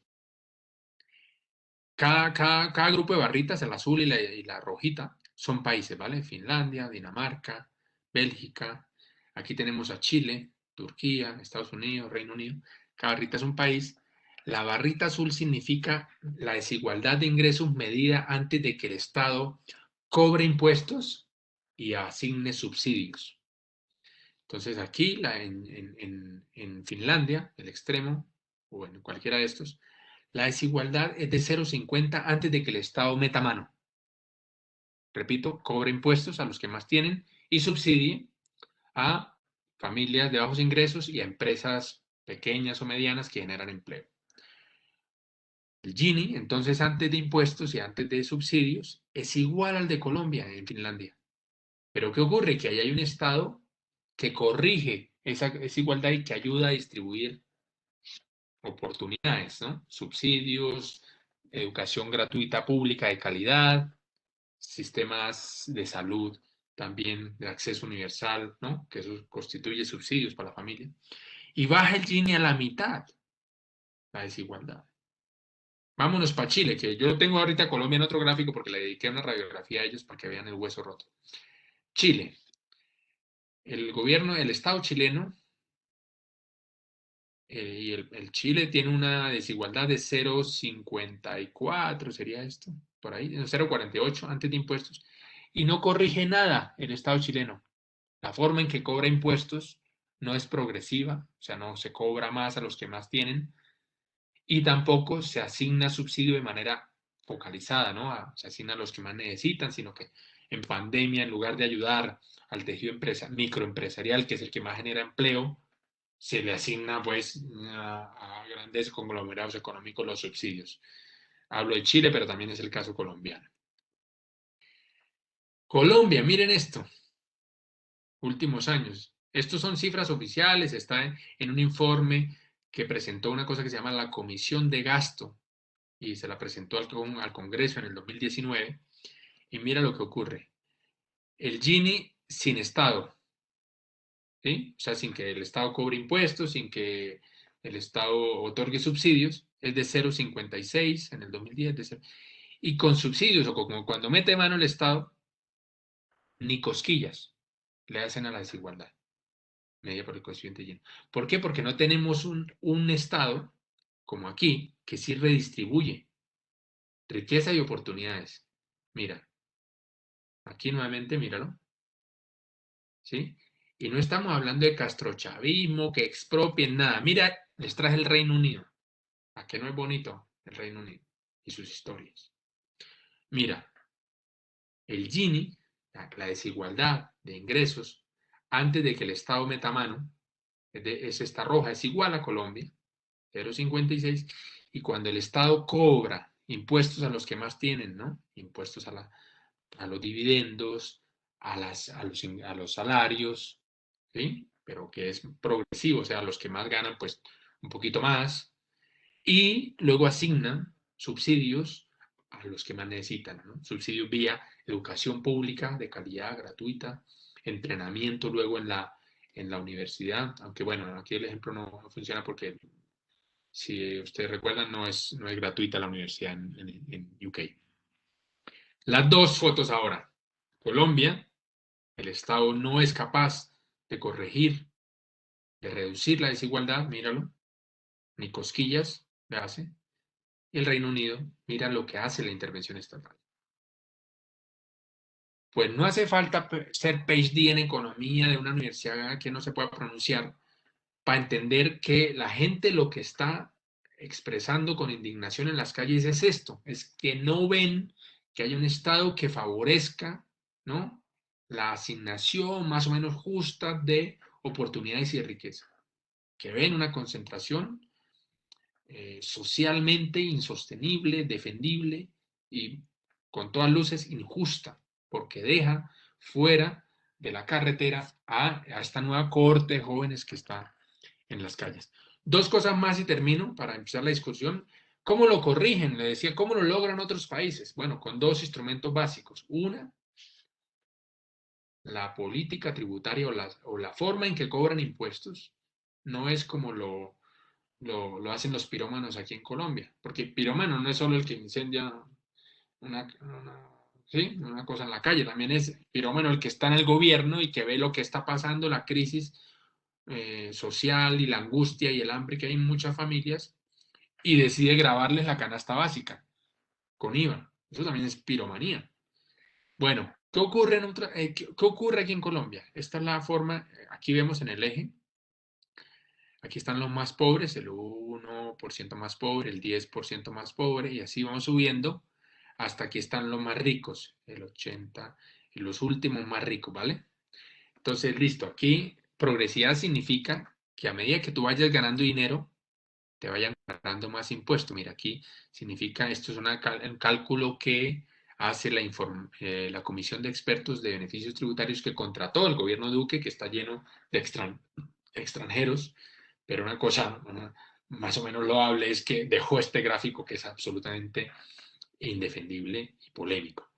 cada grupo de barritas, el azul y la rojita, son países, ¿vale? Finlandia, Dinamarca, Bélgica. Aquí tenemos a Chile, Turquía, Estados Unidos, Reino Unido. Cada barrita es un país. La barrita azul significa la desigualdad de ingresos medida antes de que el Estado cobre impuestos y asigne subsidios. Entonces aquí en Finlandia, el extremo, o en cualquiera de estos, la desigualdad es de 0,50 antes de que el Estado meta mano. Repito, cobre impuestos a los que más tienen y subsidie a familias de bajos ingresos y a empresas pequeñas o medianas que generan empleo. El Gini, entonces, antes de impuestos y antes de subsidios, es igual al de Colombia en Finlandia. Pero ¿qué ocurre? Que ahí hay un Estado que corrige esa desigualdad y que ayuda a distribuir oportunidades, ¿no? Subsidios, educación gratuita pública de calidad, sistemas de salud también de acceso universal, ¿no?, que eso constituye subsidios para la familia. Y baja el Gini a la mitad, la desigualdad. Vámonos para Chile, que yo tengo ahorita a Colombia en otro gráfico porque le dediqué una radiografía a ellos para que vean el hueso roto. Chile. El gobierno, el Estado chileno, y el Chile tiene una desigualdad de 0,54, sería esto, por ahí, 0,48 antes de impuestos, y no corrige nada el Estado chileno. La forma en que cobra impuestos no es progresiva, o sea, no se cobra más a los que más tienen, y tampoco se asigna subsidio de manera focalizada, ¿no? Se asigna a los que más necesitan, sino que en pandemia, en lugar de ayudar al tejido microempresarial, que es el que más genera empleo, se le asigna pues a grandes conglomerados económicos los subsidios. Hablo de Chile, pero también es el caso colombiano. Colombia, miren esto, últimos años. Estos son cifras oficiales, está en un informe que presentó una cosa que se llama la Comisión de Gasto y se la presentó al Congreso en el 2019. Y mira lo que ocurre. El Gini sin Estado, ¿sí? O sea, sin que el Estado cobre impuestos, sin que el Estado otorgue subsidios, es de 0,56 en el 2010. Y con subsidios, o como cuando mete mano el Estado, ni cosquillas le hacen a la desigualdad media por el coeficiente Gini. ¿Por qué? Porque no tenemos un Estado, como aquí, que sí redistribuye riqueza y oportunidades. Mira, aquí nuevamente, míralo, ¿sí? Y no estamos hablando de castrochavismo, que expropien nada. Mira, les traje el Reino Unido. ¿A qué no es bonito el Reino Unido y sus historias? Mira, el Gini, la desigualdad de ingresos, antes de que el Estado meta mano, es esta roja, es igual a Colombia, 0,56, Y cuando el Estado cobra impuestos a los que más tienen, ¿no? Impuestos a los dividendos, a los salarios, ¿sí? Pero que es progresivo, o sea, los que más ganan, pues un poquito más, y luego asignan subsidios a los que más necesitan, ¿no? Subsidios vía educación pública de calidad, gratuita, entrenamiento luego en la universidad, aunque bueno, aquí el ejemplo no funciona porque si ustedes recuerdan no es gratuita la universidad en UK. Las dos fotos ahora. Colombia, el Estado no es capaz de corregir, de reducir la desigualdad, míralo, ni cosquillas le hace. Y el Reino Unido, mira lo que hace la intervención estatal. Pues no hace falta ser PhD en economía de una universidad que no se pueda pronunciar para entender que la gente lo que está expresando con indignación en las calles es esto, es que no ven que hay un Estado que favorezca, ¿no?, la asignación más o menos justa de oportunidades y de riqueza, que ven una concentración socialmente insostenible, defendible y con todas luces injusta, porque deja fuera de la carretera a esta nueva cohorte de jóvenes que está en las calles. Dos cosas más y termino para empezar la discusión. ¿Cómo lo corrigen? Le decía, ¿cómo lo logran otros países? Bueno, con dos instrumentos básicos. Una, la política tributaria o la forma en que cobran impuestos no es como lo hacen los pirómanos aquí en Colombia, porque pirómano no es solo el que incendia una, ¿sí?, una cosa en la calle, también es pirómano el que está en el gobierno y que ve lo que está pasando, la crisis social y la angustia y el hambre que hay en muchas familias y decide grabarles la canasta básica con IVA. Eso también es piromanía. Bueno, ¿qué ocurre aquí en Colombia? Esta es la forma, aquí vemos en el eje. Aquí están los más pobres, el 1% más pobre, el 10% más pobre, y así vamos subiendo hasta aquí están los más ricos, el 80%, y los últimos más ricos, ¿vale? Entonces, listo, aquí progresividad significa que a medida que tú vayas ganando dinero, te vayan ganando más impuestos. Mira, aquí significa, esto es un cálculo que hace la Comisión de Expertos de Beneficios Tributarios que contrató el gobierno de Duque, que está lleno de extranjeros, pero más o menos loable es que dejó este gráfico que es absolutamente indefendible y polémico.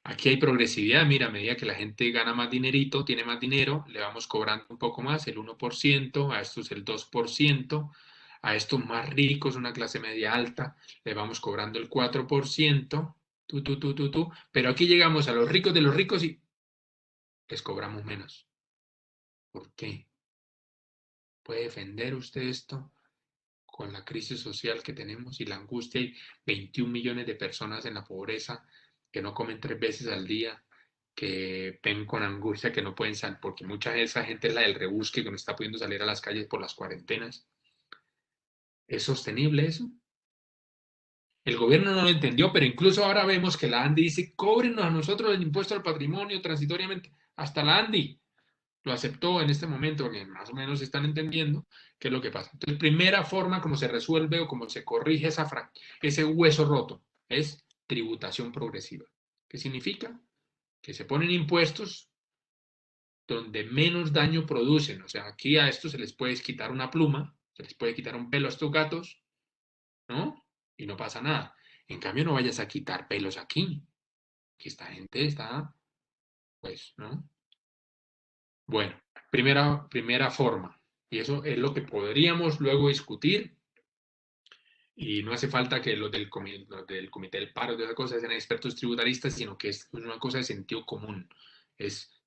Aquí hay progresividad, mira, a medida que la gente gana más dinerito, tiene más dinero, le vamos cobrando un poco más, el 1%, a estos el 2%, a estos más ricos, una clase media alta, le vamos cobrando el 4%, pero aquí llegamos a los ricos de los ricos y les cobramos menos. ¿Por qué? ¿Puede defender usted esto con la crisis social que tenemos y la angustia? Hay 21 millones de personas en la pobreza que no comen 3 veces al día, que ven con angustia que no pueden salir, porque mucha de esa gente es la del rebusque que no está pudiendo salir a las calles por las cuarentenas. ¿Es sostenible eso? El gobierno no lo entendió, pero incluso ahora vemos que la ANDI dice, cóbrenos a nosotros el impuesto al patrimonio transitoriamente. Hasta la ANDI lo aceptó en este momento, porque más o menos están entendiendo qué es lo que pasa. Entonces, primera forma como se resuelve o como se corrige ese hueso roto es tributación progresiva. ¿Qué significa? Que se ponen impuestos donde menos daño producen. O sea, aquí a estos se les puede quitar una pluma, se les puede quitar un pelo a estos gatos, ¿no? Y no pasa nada. En cambio, no vayas a quitar pelos aquí, que esta gente está, pues, ¿no? Bueno, primera forma. Y eso es lo que podríamos luego discutir. Y no hace falta que los del Comité del Paro, de esas cosas, sean expertos tributaristas, sino que es una cosa de sentido común. Es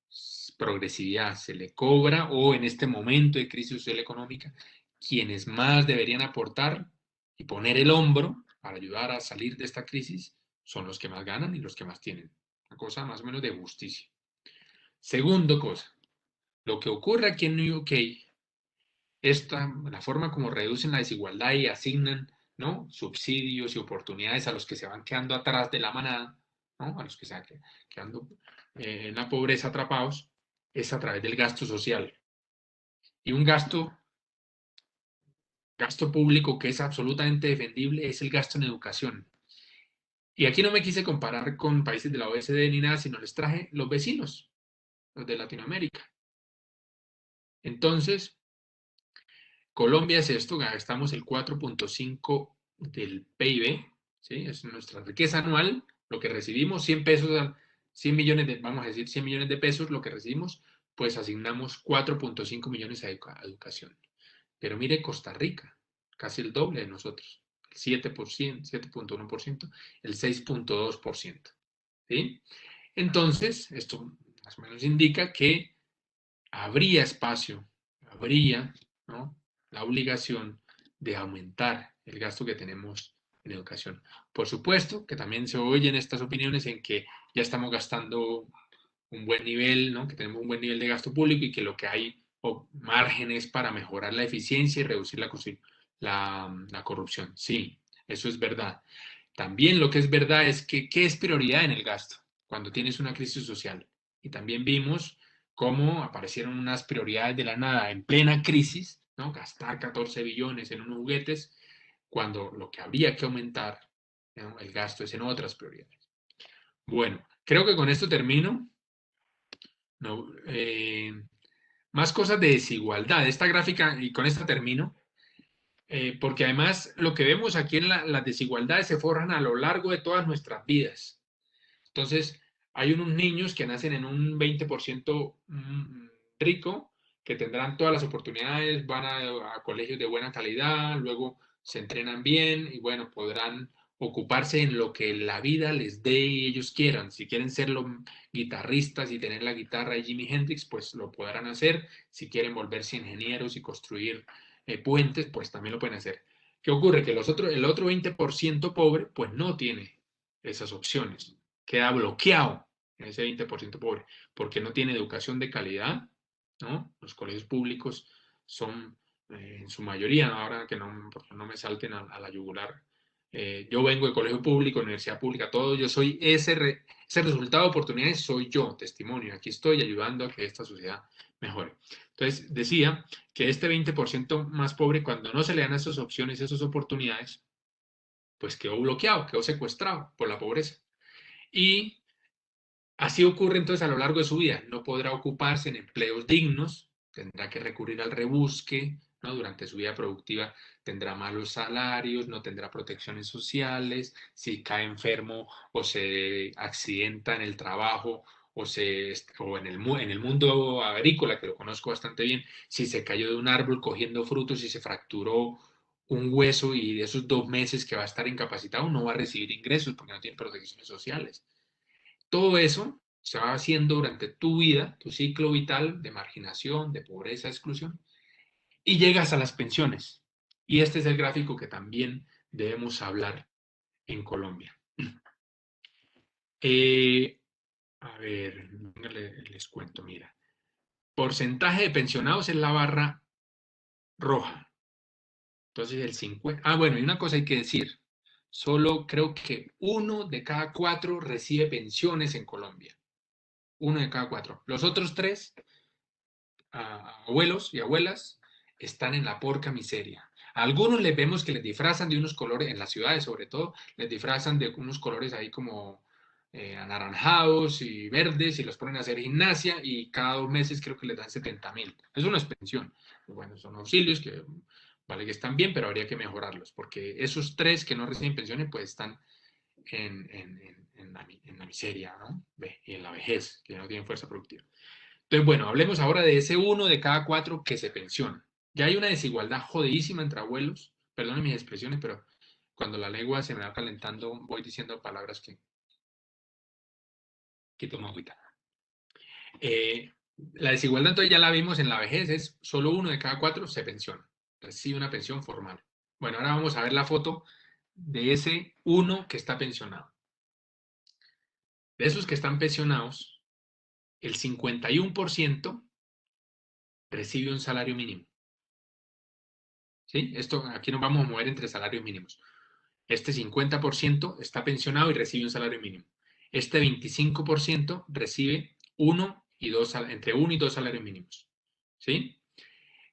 progresividad. Se le cobra, o en este momento de crisis social económica, quienes más deberían aportar y poner el hombro para ayudar a salir de esta crisis son los que más ganan y los que más tienen. Una cosa más o menos de justicia. Segundo cosa, lo que ocurre aquí en UK, la forma como reducen la desigualdad y asignan, ¿no?, subsidios y oportunidades a los que se van quedando atrás de la manada, ¿no?, a los que se van quedando en la pobreza atrapados, es a través del gasto social. Y un gasto gasto público que es absolutamente defendible es el gasto en educación. Y aquí no me quise comparar con países de la OECD ni nada, sino les traje los vecinos, los de Latinoamérica. Entonces, Colombia es esto, gastamos el 4.5 del PIB, ¿sí? Es nuestra riqueza anual, lo que recibimos, 100 pesos, 100 millones de, vamos a decir 100 millones de pesos, lo que recibimos, pues asignamos 4.5 millones a educación. Pero mire Costa Rica, casi el doble de nosotros, el 7%, 7.1%, el 6.2%, ¿sí? Entonces, esto más o menos indica que habría espacio, habría, ¿no?, la obligación de aumentar el gasto que tenemos en educación. Por supuesto que también se oyen estas opiniones en que ya estamos gastando un buen nivel, ¿no?, que tenemos un buen nivel de gasto público y que lo que hay o márgenes para mejorar la eficiencia y reducir la corrupción. Sí, eso es verdad. También lo que es verdad es que qué es prioridad en el gasto cuando tienes una crisis social. Y también vimos cómo aparecieron unas prioridades de la nada en plena crisis, ¿no? Gastar 14 billones en unos juguetes, cuando lo que habría que aumentar, ¿no?, el gasto es en otras prioridades. Bueno, creo que con esto termino. No, más cosas de desigualdad. Esta gráfica, y con esta termino, porque además lo que vemos aquí en las desigualdades se forjan a lo largo de todas nuestras vidas. Entonces, hay unos niños que nacen en un 20% rico, que tendrán todas las oportunidades, van a colegios de buena calidad, luego se entrenan bien y bueno, podrán ocuparse en lo que la vida les dé y ellos quieran. Si quieren ser los guitarristas y tener la guitarra de Jimi Hendrix, pues lo podrán hacer. Si quieren volverse ingenieros y construir puentes, pues también lo pueden hacer. ¿Qué ocurre? Que el otro 20% pobre, pues no tiene esas opciones, queda bloqueado en ese 20% pobre, porque no tiene educación de calidad, ¿no? Los colegios públicos son, en su mayoría, ¿no?, ahora que no, no me salten a la yugular, yo vengo de colegio público, universidad pública, todo, yo soy ese resultado de oportunidades, soy yo, testimonio, aquí estoy ayudando a que esta sociedad mejore. Entonces, decía que este 20% más pobre, cuando no se le dan esas opciones, esas oportunidades, pues quedó bloqueado, quedó secuestrado por la pobreza. Y así ocurre entonces a lo largo de su vida. No podrá ocuparse en empleos dignos, tendrá que recurrir al rebusque, ¿no? Durante su vida productiva tendrá malos salarios, no tendrá protecciones sociales, si cae enfermo o se accidenta en el trabajo o en el mundo agrícola, que lo conozco bastante bien, si se cayó de un árbol cogiendo frutos y se fracturó un hueso y de esos 2 meses que va a estar incapacitado no va a recibir ingresos porque no tiene protecciones sociales. Todo eso se va haciendo durante tu vida, tu ciclo vital de marginación, de pobreza, exclusión, y llegas a las pensiones. Y este es el gráfico que también debemos hablar en Colombia. Eh, a ver, les cuento, mira. Porcentaje de pensionados es la barra roja. Entonces el 50. Ah, bueno, y una cosa hay que decir. Solo creo que 1 de cada 4 recibe pensiones en Colombia. 1 de cada 4. Los otros 3, abuelos y abuelas, están en la porca miseria. A algunos les vemos que les disfrazan de unos colores, en las ciudades sobre todo, les disfrazan de unos colores ahí como anaranjados y verdes y los ponen a hacer gimnasia y cada 2 meses creo que les dan 70.000. Eso no es pensión. Bueno, son auxilios que vale que están bien, pero habría que mejorarlos porque esos 3 que no reciben pensiones pues están en la miseria, ¿no? Y en la vejez, que no tienen fuerza productiva. Entonces, bueno, hablemos ahora de ese 1 de cada 4 que se pensiona. Ya hay una desigualdad jodidísima entre abuelos, perdonen mis expresiones, pero cuando la lengua se me va calentando voy diciendo palabras que tomo agüita. La desigualdad entonces ya la vimos en la vejez, es solo 1 de cada 4 se pensiona, recibe una pensión formal. Bueno, ahora vamos a ver la foto de ese 1 que está pensionado. De esos que están pensionados, el 51% recibe un salario mínimo. ¿Sí? Esto, aquí nos vamos a mover entre salarios mínimos. Este 50% está pensionado y recibe un salario mínimo. Este 25% recibe entre 1 y 2 salarios mínimos. ¿Sí?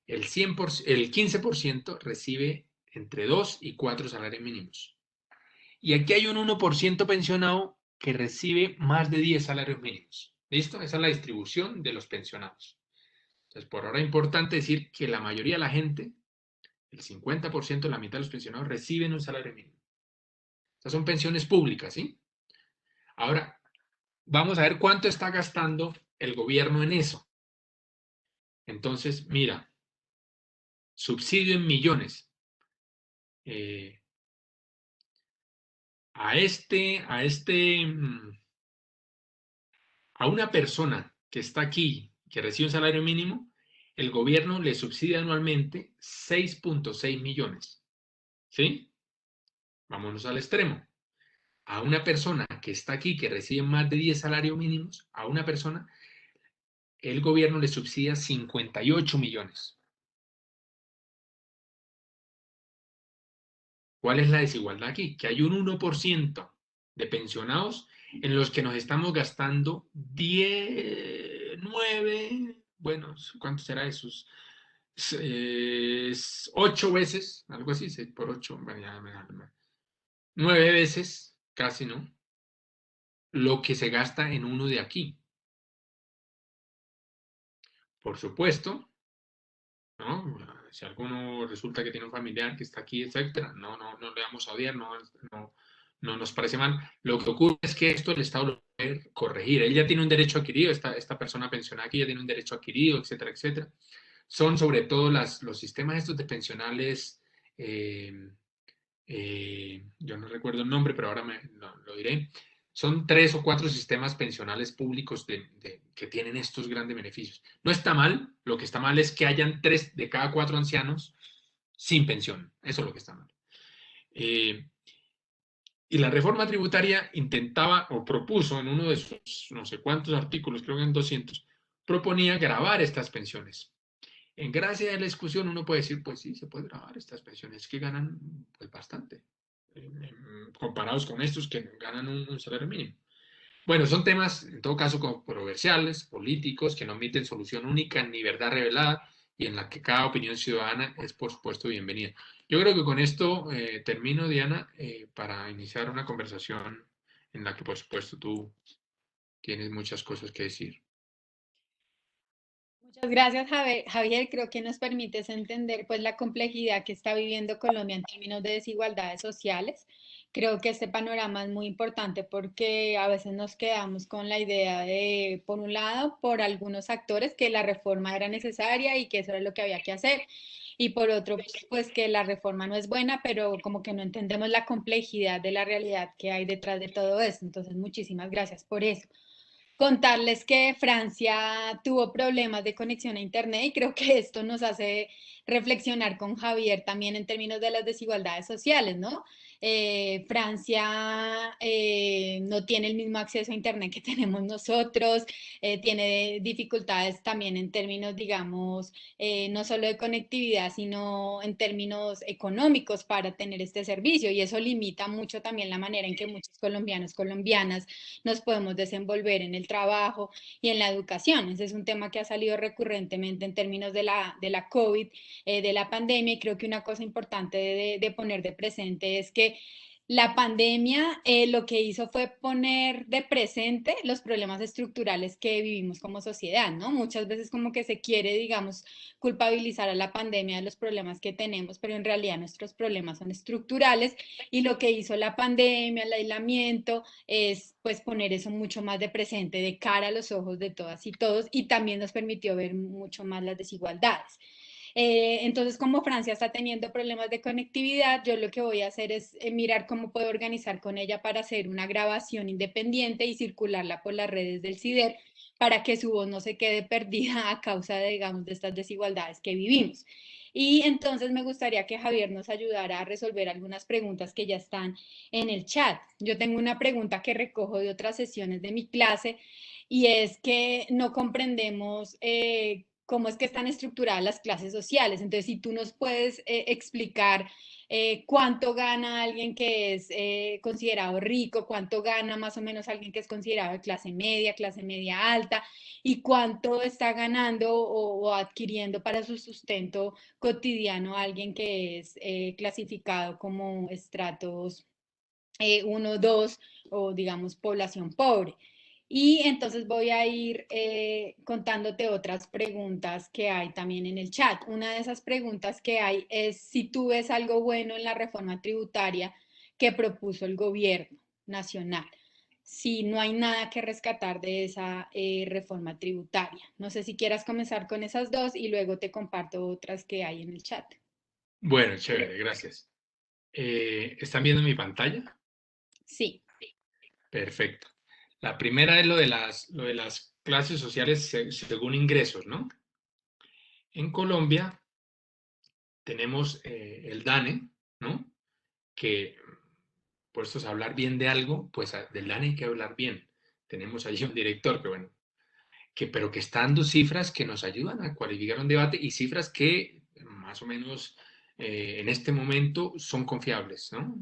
el 15% recibe entre 2 y 4 salarios mínimos. Y aquí hay un 1% pensionado que recibe más de 10 salarios mínimos. ¿Listo? Esa es la distribución de los pensionados. Entonces, por ahora es importante decir que la mayoría de la gente, el 50%, la mitad de los pensionados, reciben un salario mínimo. Estas son pensiones públicas, ¿sí? Ahora, vamos a ver cuánto está gastando el gobierno en eso. Entonces, mira, subsidio en millones. A una persona que está aquí, que recibe un salario mínimo, el gobierno le subsidia anualmente 6.6 millones. ¿Sí? Vámonos al extremo. A una persona que está aquí, que recibe más de 10 salarios mínimos, a una persona, el gobierno le subsidia 58 millones. ¿Cuál es la desigualdad aquí? Que hay un 1% de pensionados en los que nos estamos gastando 10, 9, bueno, ¿cuánto será eso? 8 veces, algo así, 6 por 8, 9 veces, casi, ¿no? Lo que se gasta en uno de aquí. Por supuesto, ¿no? Si alguno resulta que tiene un familiar que está aquí, etcétera, no le vamos a odiar, no nos parece mal. Lo que ocurre es que esto el Estado lo puede corregir. Él ya tiene un derecho adquirido, esta persona pensionada aquí ya tiene un derecho adquirido, etcétera, etcétera. Son sobre todo los sistemas estos de pensionales, yo no recuerdo el nombre, pero ahora lo diré. Son 3 o 4 sistemas pensionales públicos que tienen estos grandes beneficios. No está mal, lo que está mal es que hayan 3 de cada 4 ancianos sin pensión. Eso es lo que está mal. Y la reforma tributaria intentaba o propuso en uno de sus no sé cuántos artículos, creo que en 200, proponía gravar estas pensiones. En gracia de la discusión uno puede decir, pues sí, se puede grabar estas pensiones que ganan pues bastante, comparados con estos que ganan un salario mínimo. Bueno, son temas, en todo caso, controversiales, políticos, que no admiten solución única ni verdad revelada y en la que cada opinión ciudadana es, por supuesto, bienvenida. Yo creo que con esto termino, Diana, para iniciar una conversación en la que, por supuesto, tú tienes muchas cosas que decir. Muchas gracias, Javier. Creo que nos permites entender pues la complejidad que está viviendo Colombia en términos de desigualdades sociales. Creo que este panorama es muy importante porque a veces nos quedamos con la idea de, por un lado, por algunos actores que la reforma era necesaria y que eso era lo que había que hacer. Y por otro, pues que la reforma no es buena, pero como que no entendemos la complejidad de la realidad que hay detrás de todo eso. Entonces, muchísimas gracias por eso. Contarles que Francia tuvo problemas de conexión a Internet y creo que esto nos hace reflexionar con Javier también en términos de las desigualdades sociales, ¿no? Francia no tiene el mismo acceso a Internet que tenemos nosotros, tiene dificultades también en términos, digamos, no solo de conectividad, sino en términos económicos para tener este servicio y eso limita mucho también la manera en que muchos colombianos, colombianas, nos podemos desenvolver en el trabajo y en la educación. Ese es un tema que ha salido recurrentemente en términos de la COVID, de la pandemia, y creo que una cosa importante de poner de presente es que la pandemia lo que hizo fue poner de presente los problemas estructurales que vivimos como sociedad, ¿no? Muchas veces como que se quiere, digamos, culpabilizar a la pandemia de los problemas que tenemos, pero en realidad nuestros problemas son estructurales y lo que hizo la pandemia, el aislamiento, es pues poner eso mucho más de presente, de cara a los ojos de todas y todos, y también nos permitió ver mucho más las desigualdades. Entonces, como Francia está teniendo problemas de conectividad, yo lo que voy a hacer es mirar cómo puedo organizar con ella para hacer una grabación independiente y circularla por las redes del CIDER para que su voz no se quede perdida a causa de, digamos, de estas desigualdades que vivimos. Y entonces me gustaría que Javier nos ayudara a resolver algunas preguntas que ya están en el chat. Yo tengo una pregunta que recojo de otras sesiones de mi clase y es que no comprendemos cómo es que están estructuradas las clases sociales. Entonces, si tú nos puedes explicar cuánto gana alguien que es considerado rico, cuánto gana más o menos alguien que es considerado de clase media alta, y cuánto está ganando o adquiriendo para su sustento cotidiano alguien que es clasificado como estratos 1, 2 o digamos población pobre. Y entonces voy a ir contándote otras preguntas que hay también en el chat. Una de esas preguntas que hay es si tú ves algo bueno en la reforma tributaria que propuso el gobierno nacional. Si no hay nada que rescatar de esa reforma tributaria. No sé si quieras comenzar con esas dos y luego te comparto otras que hay en el chat. Bueno, chévere, gracias. ¿Están viendo mi pantalla? Sí. Perfecto. La primera es lo de las clases sociales según ingresos, ¿no? En Colombia tenemos el DANE, ¿no? Que, puestos a hablar bien de algo, pues del DANE hay que hablar bien. Tenemos ahí un director que, bueno, pero que está dando cifras que nos ayudan a cualificar un debate y cifras que más o menos en este momento son confiables, ¿no?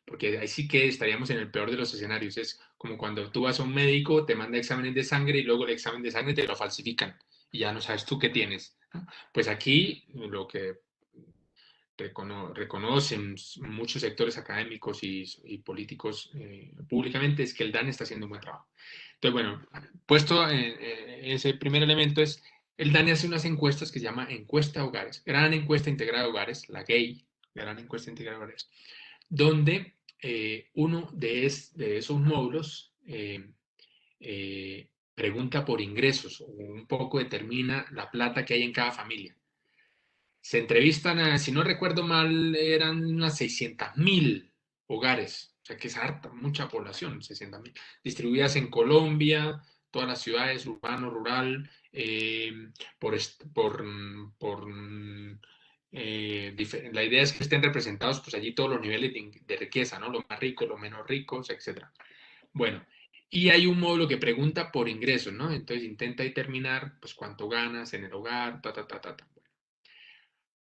Porque ahí sí que estaríamos en el peor de los escenarios. Es como cuando tú vas a un médico, te manda exámenes de sangre y luego el examen de sangre te lo falsifican y ya no sabes tú qué tienes, ¿no? Pues aquí lo que reconocen muchos sectores académicos y políticos públicamente es que el DAN está haciendo un buen trabajo. Entonces, bueno, puesto ese primer elemento es, el DANE hace unas encuestas que se llama encuesta hogares, gran encuesta integrada de hogares, la GAY, gran encuesta integrada de hogares, donde uno de esos módulos pregunta por ingresos, o un poco determina la plata que hay en cada familia. Se entrevistan a, si no recuerdo mal, eran unas 600.000 hogares, o sea que es harta, mucha población, 600.000, distribuidas en Colombia, todas las ciudades, urbano, rural, por, por, por la idea es que estén representados pues allí todos los niveles de riqueza, ¿no? Los más ricos, los menos ricos, etcétera. Bueno, y hay un módulo que pregunta por ingresos, ¿no? Entonces intenta determinar pues cuánto ganas en el hogar, ta, ta, ta, ta, ta.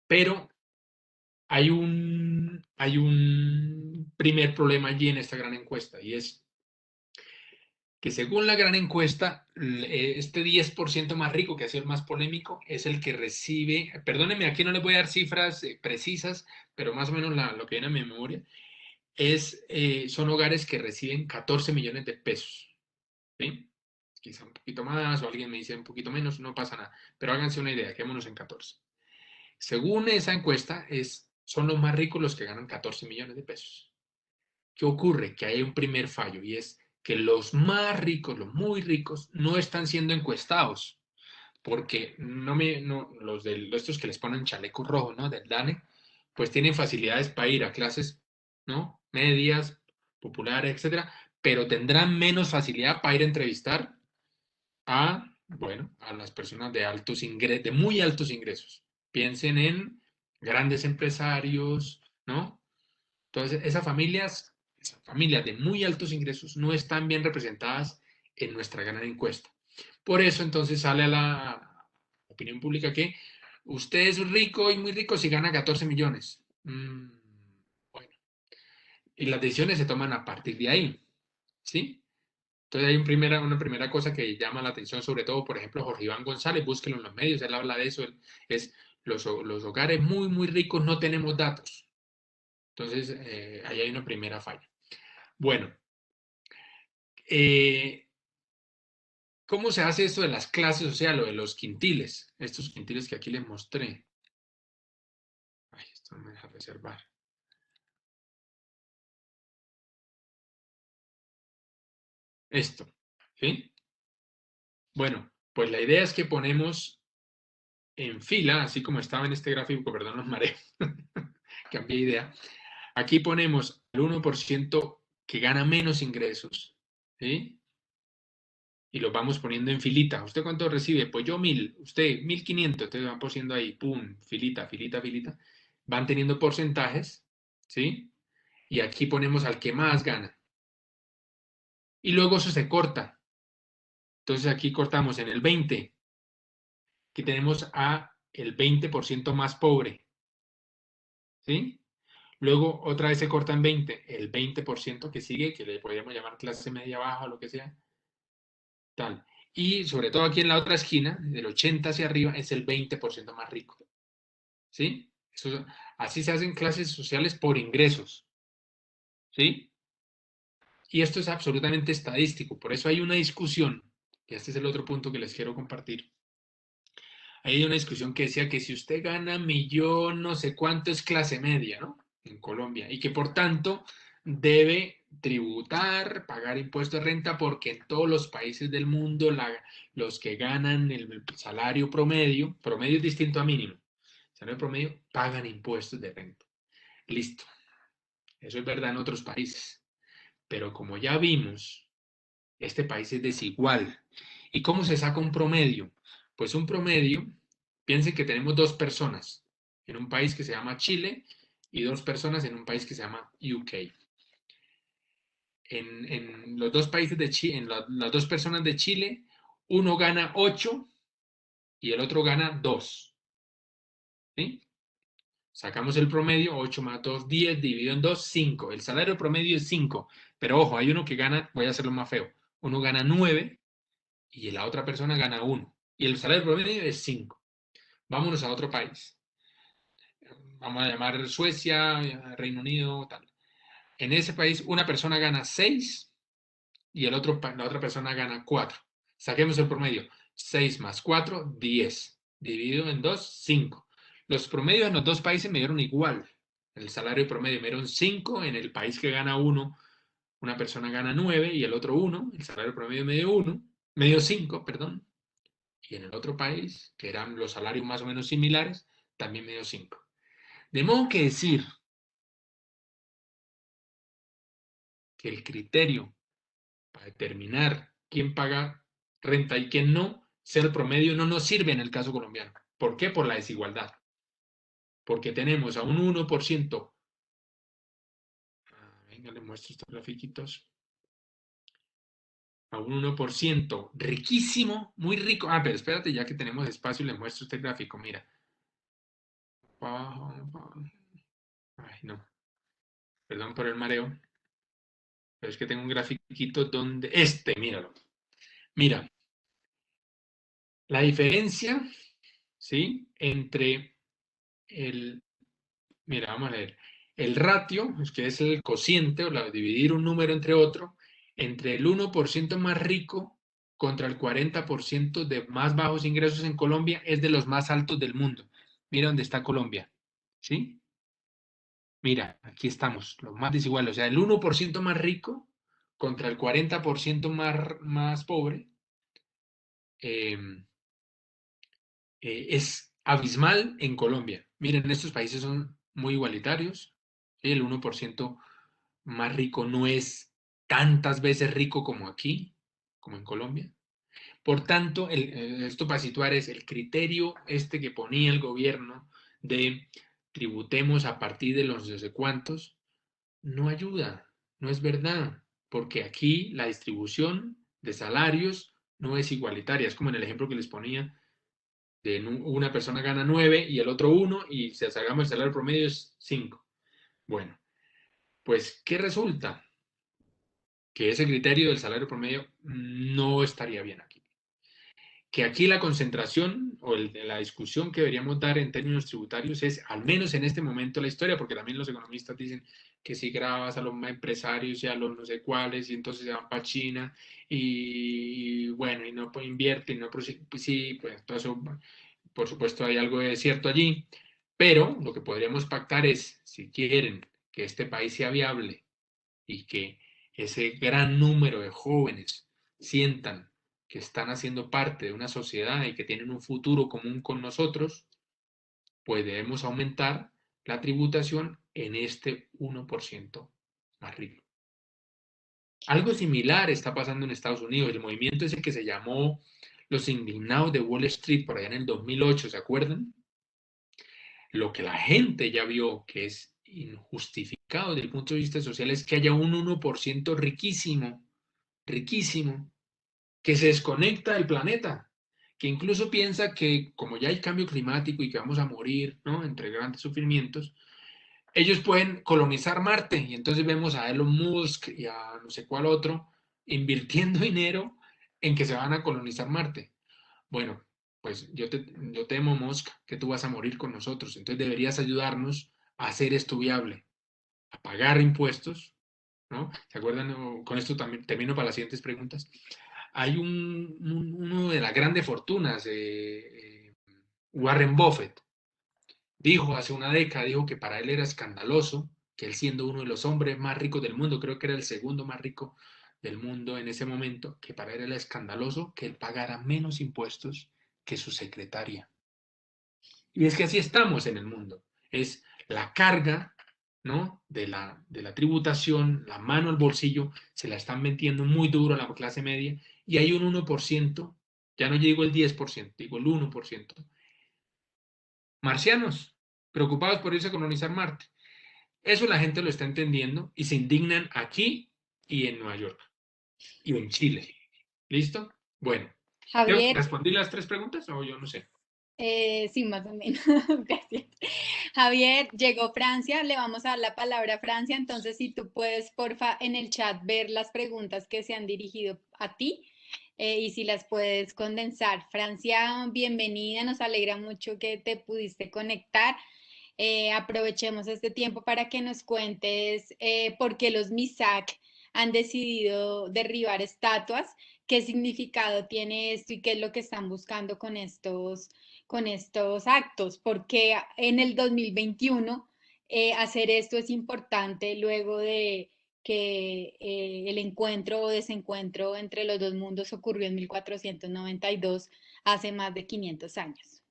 Pero hay un primer problema allí en esta gran encuesta y es que según la gran encuesta, este 10% más rico, que ha sido el más polémico, es el que recibe, perdónenme, aquí no les voy a dar cifras precisas, pero más o menos lo que viene a mi memoria, son hogares que reciben 14 millones de pesos. ¿Sí? Quizá un poquito más o alguien me dice un poquito menos, no pasa nada, pero háganse una idea, quedémonos en 14. Según esa encuesta, son los más ricos los que ganan 14 millones de pesos. ¿Qué ocurre? Que hay un primer fallo y es que los más ricos, los muy ricos, no están siendo encuestados porque estos que les ponen chaleco rojo, ¿no? Del DANE, pues tienen facilidades para ir a clases, ¿no? Medias, populares, etcétera, pero tendrán menos facilidad para ir a entrevistar bueno, a las personas de altos ingresos, de muy altos ingresos. Piensen en grandes empresarios, ¿no? Entonces, esas familias de muy altos ingresos no están bien representadas en nuestra gran encuesta. Por eso, entonces, sale a la opinión pública que usted es rico y muy rico si gana 14 millones. Bueno, y las decisiones se toman a partir de ahí, ¿sí? Entonces hay una primera cosa que llama la atención, sobre todo, por ejemplo, Jorge Iván González, búsquelo en los medios, él habla de eso, es los hogares muy, muy ricos no tenemos datos. Entonces, ahí hay una primera falla. Bueno, ¿cómo se hace esto de las clases, o sea, lo de los quintiles? Estos quintiles que aquí les mostré. Ay, esto no me deja reservar. Esto, ¿sí? Bueno, pues la idea es que ponemos en fila, así como estaba en este gráfico, perdón, los mareos, cambié de idea. Aquí ponemos el 1% que gana menos ingresos, ¿sí? Y los vamos poniendo en filita. ¿Usted cuánto recibe? Pues yo 1.000, usted 1.500, entonces van poniendo ahí, pum, filita, filita, filita. Van teniendo porcentajes, ¿sí? Y aquí ponemos al que más gana. Y luego eso se corta. Entonces aquí cortamos en el 20. Aquí tenemos a el 20% más pobre, ¿sí? Luego otra vez se corta en 20, el 20% que sigue, que le podríamos llamar clase media baja o lo que sea, tal. Y sobre todo aquí en la otra esquina, del 80 hacia arriba, es el 20% más rico, ¿sí? Eso, así se hacen clases sociales por ingresos, ¿sí? Y esto es absolutamente estadístico, por eso hay una discusión, y este es el otro punto que les quiero compartir. Hay una discusión que decía que si usted gana millón, no sé cuánto es clase media, ¿no? En Colombia, y que por tanto debe tributar, pagar impuestos de renta, porque en todos los países del mundo los que ganan el salario promedio, promedio es distinto a mínimo, salario promedio, pagan impuestos de renta. Listo, eso es verdad en otros países, pero como ya vimos, este país es desigual. ¿Y cómo se saca un promedio? Pues un promedio, piensen que tenemos dos personas en un país que se llama Chile y dos personas en un país que se llama UK. En los dos países de Chile, en las dos personas de Chile, uno gana 8 y el otro gana 2. ¿Sí? Sacamos el promedio, 8 más 2, 10, dividido en 2, 5. El salario promedio es 5, pero ojo, hay uno que gana, voy a hacerlo más feo, uno gana 9 y la otra persona gana 1. Y el salario promedio es 5. Vámonos a otro país. Vamos a llamar Suecia, Reino Unido, tal. En ese país una persona gana 6 y la otra persona gana 4. Saquemos el promedio. 6 más 4, 10. Dividido en 2, 5. Los promedios en los dos países me dieron igual. El salario promedio me dieron 5. En el país que gana 1, una persona gana 9 y el otro 1. El salario promedio me dio 1. Me dio 5, perdón. Y en el otro país, que eran los salarios más o menos similares, también me dio 5. De modo que decir que el criterio para determinar quién paga renta y quién no, sea el promedio, no nos sirve en el caso colombiano. ¿Por qué? Por la desigualdad. Porque tenemos a un 1%. Venga, les muestro estos grafiquitos. A un 1% riquísimo, muy rico. Pero espérate, ya que tenemos espacio, les muestro este gráfico. Mira. Ay, no. Perdón por el mareo. Pero es que tengo un grafiquito donde... míralo. Mira, la diferencia, ¿sí? Entre el... Mira, vamos a leer. El ratio, que es el cociente, o dividir un número entre otro, entre el 1% más rico contra el 40% de más bajos ingresos en Colombia, es de los más altos del mundo. Mira dónde está Colombia, ¿sí? Mira, aquí estamos, los más desiguales. O sea, el 1% más rico contra el 40% más pobre. Es abismal en Colombia. Miren, estos países son muy igualitarios. ¿Sí? El 1% más rico no es tantas veces rico como aquí, como en Colombia. Por tanto, esto para situar es el criterio que ponía el gobierno de tributemos a partir de los no sé cuántos, no ayuda, no es verdad, porque aquí la distribución de salarios no es igualitaria. Es como en el ejemplo que les ponía de una persona gana 9 y el otro 1 y si sacamos el salario promedio es 5. Bueno, pues, ¿qué resulta? Que ese criterio del salario promedio no estaría bien aquí. Que aquí la concentración o la discusión que deberíamos dar en términos tributarios es, al menos en este momento de la historia, porque también los economistas dicen que si grabas a los empresarios y a los no sé cuáles, y entonces se van para China, y bueno, y no invierten, no, pues sí, pues todo eso, por supuesto hay algo de cierto allí, pero lo que podríamos pactar es, si quieren que este país sea viable y que ese gran número de jóvenes sientan que están haciendo parte de una sociedad y que tienen un futuro común con nosotros, pues debemos aumentar la tributación en este 1% más rico. Algo similar está pasando en Estados Unidos. El movimiento ese que se llamó los indignados de Wall Street por allá en el 2008, ¿se acuerdan? Lo que la gente ya vio que es injustificado desde el punto de vista social es que haya un 1% riquísimo, riquísimo, que se desconecta del planeta, que incluso piensa que como ya hay cambio climático y que vamos a morir, ¿no? Entre grandes sufrimientos, ellos pueden colonizar Marte. Y entonces vemos a Elon Musk y a no sé cuál otro invirtiendo dinero en que se van a colonizar Marte. Bueno, pues yo temo, Musk, que tú vas a morir con nosotros. Entonces deberías ayudarnos a hacer esto viable, a pagar impuestos, ¿no? ¿Se acuerdan? Con esto también termino para las siguientes preguntas. Hay uno de las grandes fortunas, Warren Buffett, dijo hace una década, dijo que para él era escandaloso que él siendo uno de los hombres más ricos del mundo, creo que era el segundo más rico del mundo en ese momento, que para él era escandaloso que él pagara menos impuestos que su secretaria. Y es que así estamos en el mundo. Es la carga, ¿no? de la tributación, la mano al bolsillo, se la están metiendo muy duro a la clase media y hay un 1%, ya no digo el 10%, digo el 1%, marcianos, preocupados por irse a colonizar Marte. Eso la gente lo está entendiendo y se indignan aquí y en Nueva York y en Chile. ¿Listo? Bueno, ¿yo Javier, respondí las tres preguntas o yo no sé? sí, más o menos, gracias. Javier, llegó Francia, le vamos a dar la palabra a Francia, entonces si tú puedes, porfa, en el chat ver las preguntas que se han dirigido a ti y si las puedes condensar. Francia, bienvenida, nos alegra mucho que te pudiste conectar. Aprovechemos este tiempo para que nos cuentes por qué los MISAC han decidido derribar estatuas, qué significado tiene esto y qué es lo que están buscando con estos actos, porque en el 2021 hacer esto es importante luego de que el encuentro o desencuentro entre los dos mundos ocurrió en 1492, hace más de 500 años.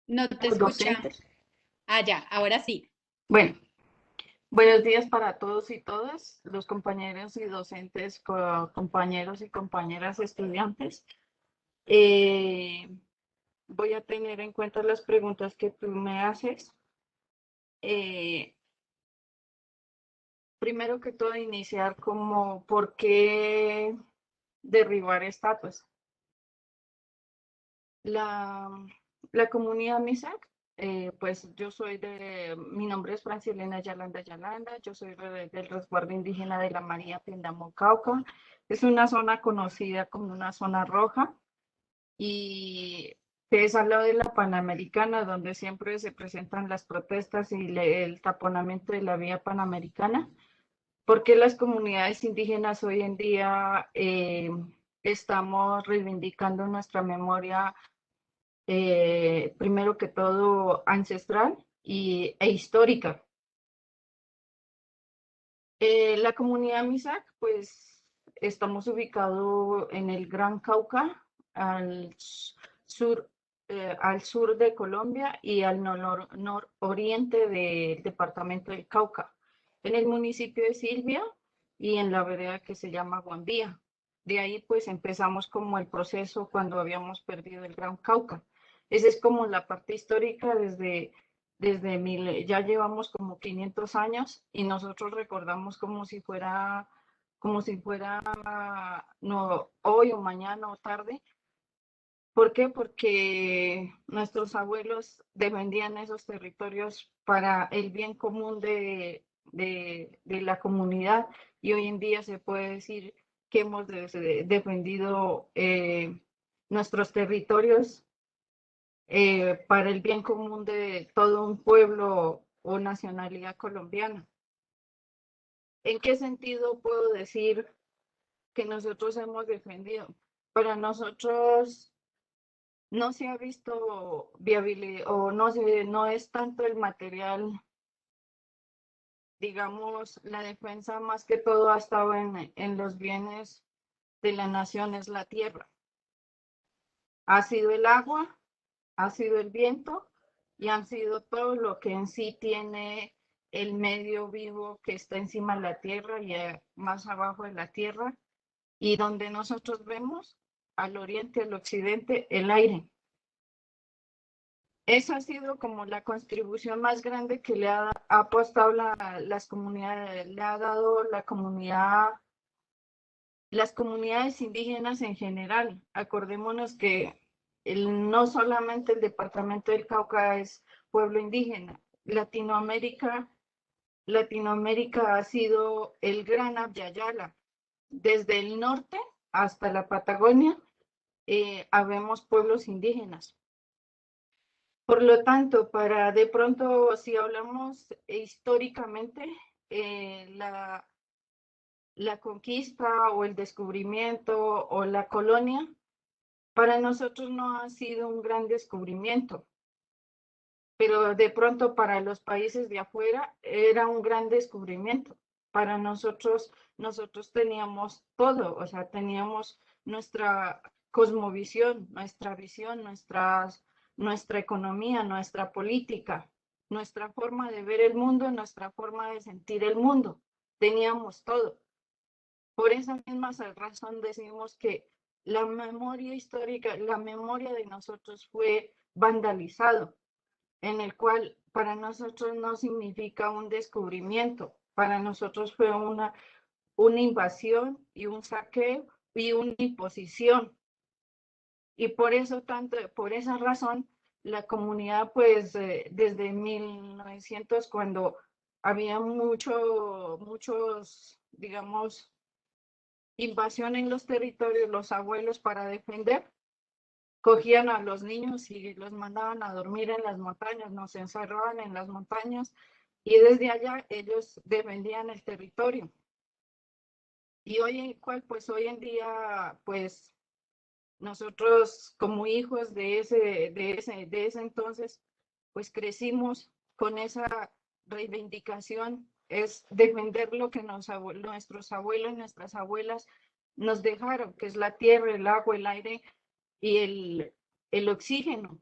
No te Los escuchamos. docentes. Ah, ya, ahora sí. Bueno, buenos días para todos y todas, los compañeros y docentes, compañeros y compañeras estudiantes. Eh, Voy a tener en cuenta las preguntas que tú me haces. Eh, Primero que todo, iniciar como por qué derribar estatuas. La, la comunidad MISAC, pues yo soy mi nombre es Francilena Yalanda Yalanda, yo soy del resguardo indígena de la María Pindamo Cauca. Es una zona conocida como una zona roja y que es al lado de la Panamericana, donde siempre se presentan las protestas y el taponamiento de la vía Panamericana. Porque las comunidades indígenas hoy en día estamos reivindicando nuestra memoria primero que todo ancestral e histórica. La comunidad Misak, pues estamos ubicados en el Gran Cauca, al sur de Colombia y al nororiente del departamento del Cauca, en el municipio de Silvia y en la vereda que se llama Guambía. De ahí pues empezamos como el proceso cuando habíamos perdido el Gran Cauca. Esa es como la parte histórica ya llevamos como 500 años y nosotros recordamos como si fuera no, hoy o mañana o tarde. ¿Por qué? Porque nuestros abuelos defendían esos territorios para el bien común de la comunidad y hoy en día se puede decir que hemos defendido nuestros territorios para el bien común de todo un pueblo o nacionalidad colombiana. ¿En qué sentido puedo decir que nosotros hemos defendido? Para nosotros no se ha visto viabilidad o no es tanto el material, digamos, la defensa más que todo ha estado en los bienes de la nación, es la tierra. Ha sido el agua, ha sido el viento y han sido todo lo que en sí tiene el medio vivo que está encima de la tierra y más abajo de la tierra y donde nosotros vemos al oriente, al occidente, el aire. Esa ha sido como la contribución más grande que le ha apostado las comunidades, le ha dado la comunidad las comunidades indígenas en general. Acordémonos que no solamente el departamento del Cauca es pueblo indígena. Latinoamérica ha sido el gran Abya-Yala. Desde el norte hasta la Patagonia habemos pueblos indígenas. Por lo tanto, para de pronto, si hablamos históricamente, la conquista o el descubrimiento o la colonia, para nosotros no ha sido un gran descubrimiento, pero de pronto para los países de afuera era un gran descubrimiento. Para nosotros teníamos todo, o sea, teníamos nuestra cosmovisión, nuestra visión, nuestra economía, nuestra política, nuestra forma de ver el mundo, nuestra forma de sentir el mundo. Teníamos todo. Por esa misma razón decimos que la memoria histórica, la memoria de nosotros fue vandalizado, en el cual para nosotros no significa un descubrimiento, para nosotros fue una invasión y un saqueo y una imposición. Y por eso por esa razón, la comunidad, pues, desde 1900, cuando había muchos, digamos, invasión en los territorios, los abuelos para defender, cogían a los niños y los mandaban a dormir en las montañas, nos encerraban en las montañas y desde allá ellos defendían el territorio. Y hoy en día, pues nosotros como hijos de ese entonces, pues crecimos con esa reivindicación, es defender lo que nuestros abuelos, nuestras abuelas nos dejaron, que es la tierra, el agua, el aire y el oxígeno.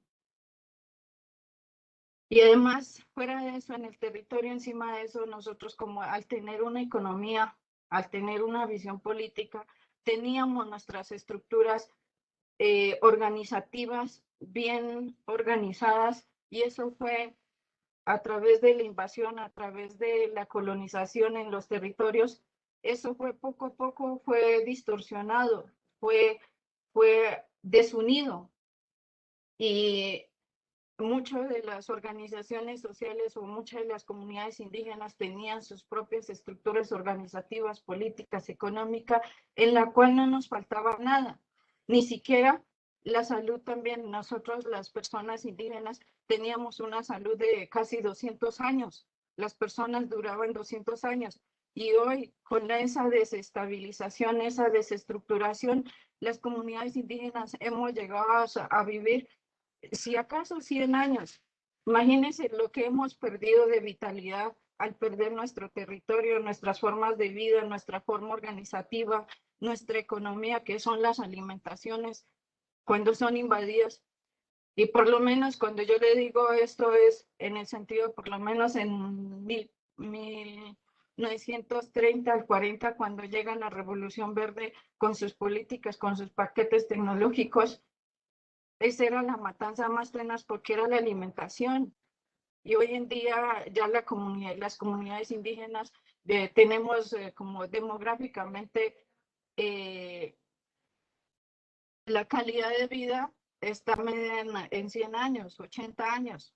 Y además, fuera de eso, en el territorio, encima de eso, nosotros como al tener una economía, al tener una visión política, teníamos nuestras estructuras organizativas bien organizadas, y eso fue a través de la invasión, a través de la colonización en los territorios. Eso fue poco a poco, fue distorsionado, fue desunido, y muchas de las organizaciones sociales o muchas de las comunidades indígenas tenían sus propias estructuras organizativas, políticas, económicas, en la cual no nos faltaba nada, ni siquiera la salud. También nosotros, las personas indígenas, teníamos una salud de casi 200 años. Las personas duraban 200 años. Y hoy, con esa desestabilización, esa desestructuración, las comunidades indígenas hemos llegado a vivir, si acaso 100 años. Imagínense lo que hemos perdido de vitalidad al perder nuestro territorio, nuestras formas de vida, nuestra forma organizativa, nuestra economía, que son las alimentaciones, cuando son invadidas. Y por lo menos cuando yo le digo esto es en el sentido, por lo menos en 1930 al 40, cuando llega la Revolución Verde con sus políticas, con sus paquetes tecnológicos, esa era la matanza más tenaz porque era la alimentación. Y hoy en día ya las comunidades indígenas tenemos como demográficamente la calidad de vida está en 100 años, 80 años.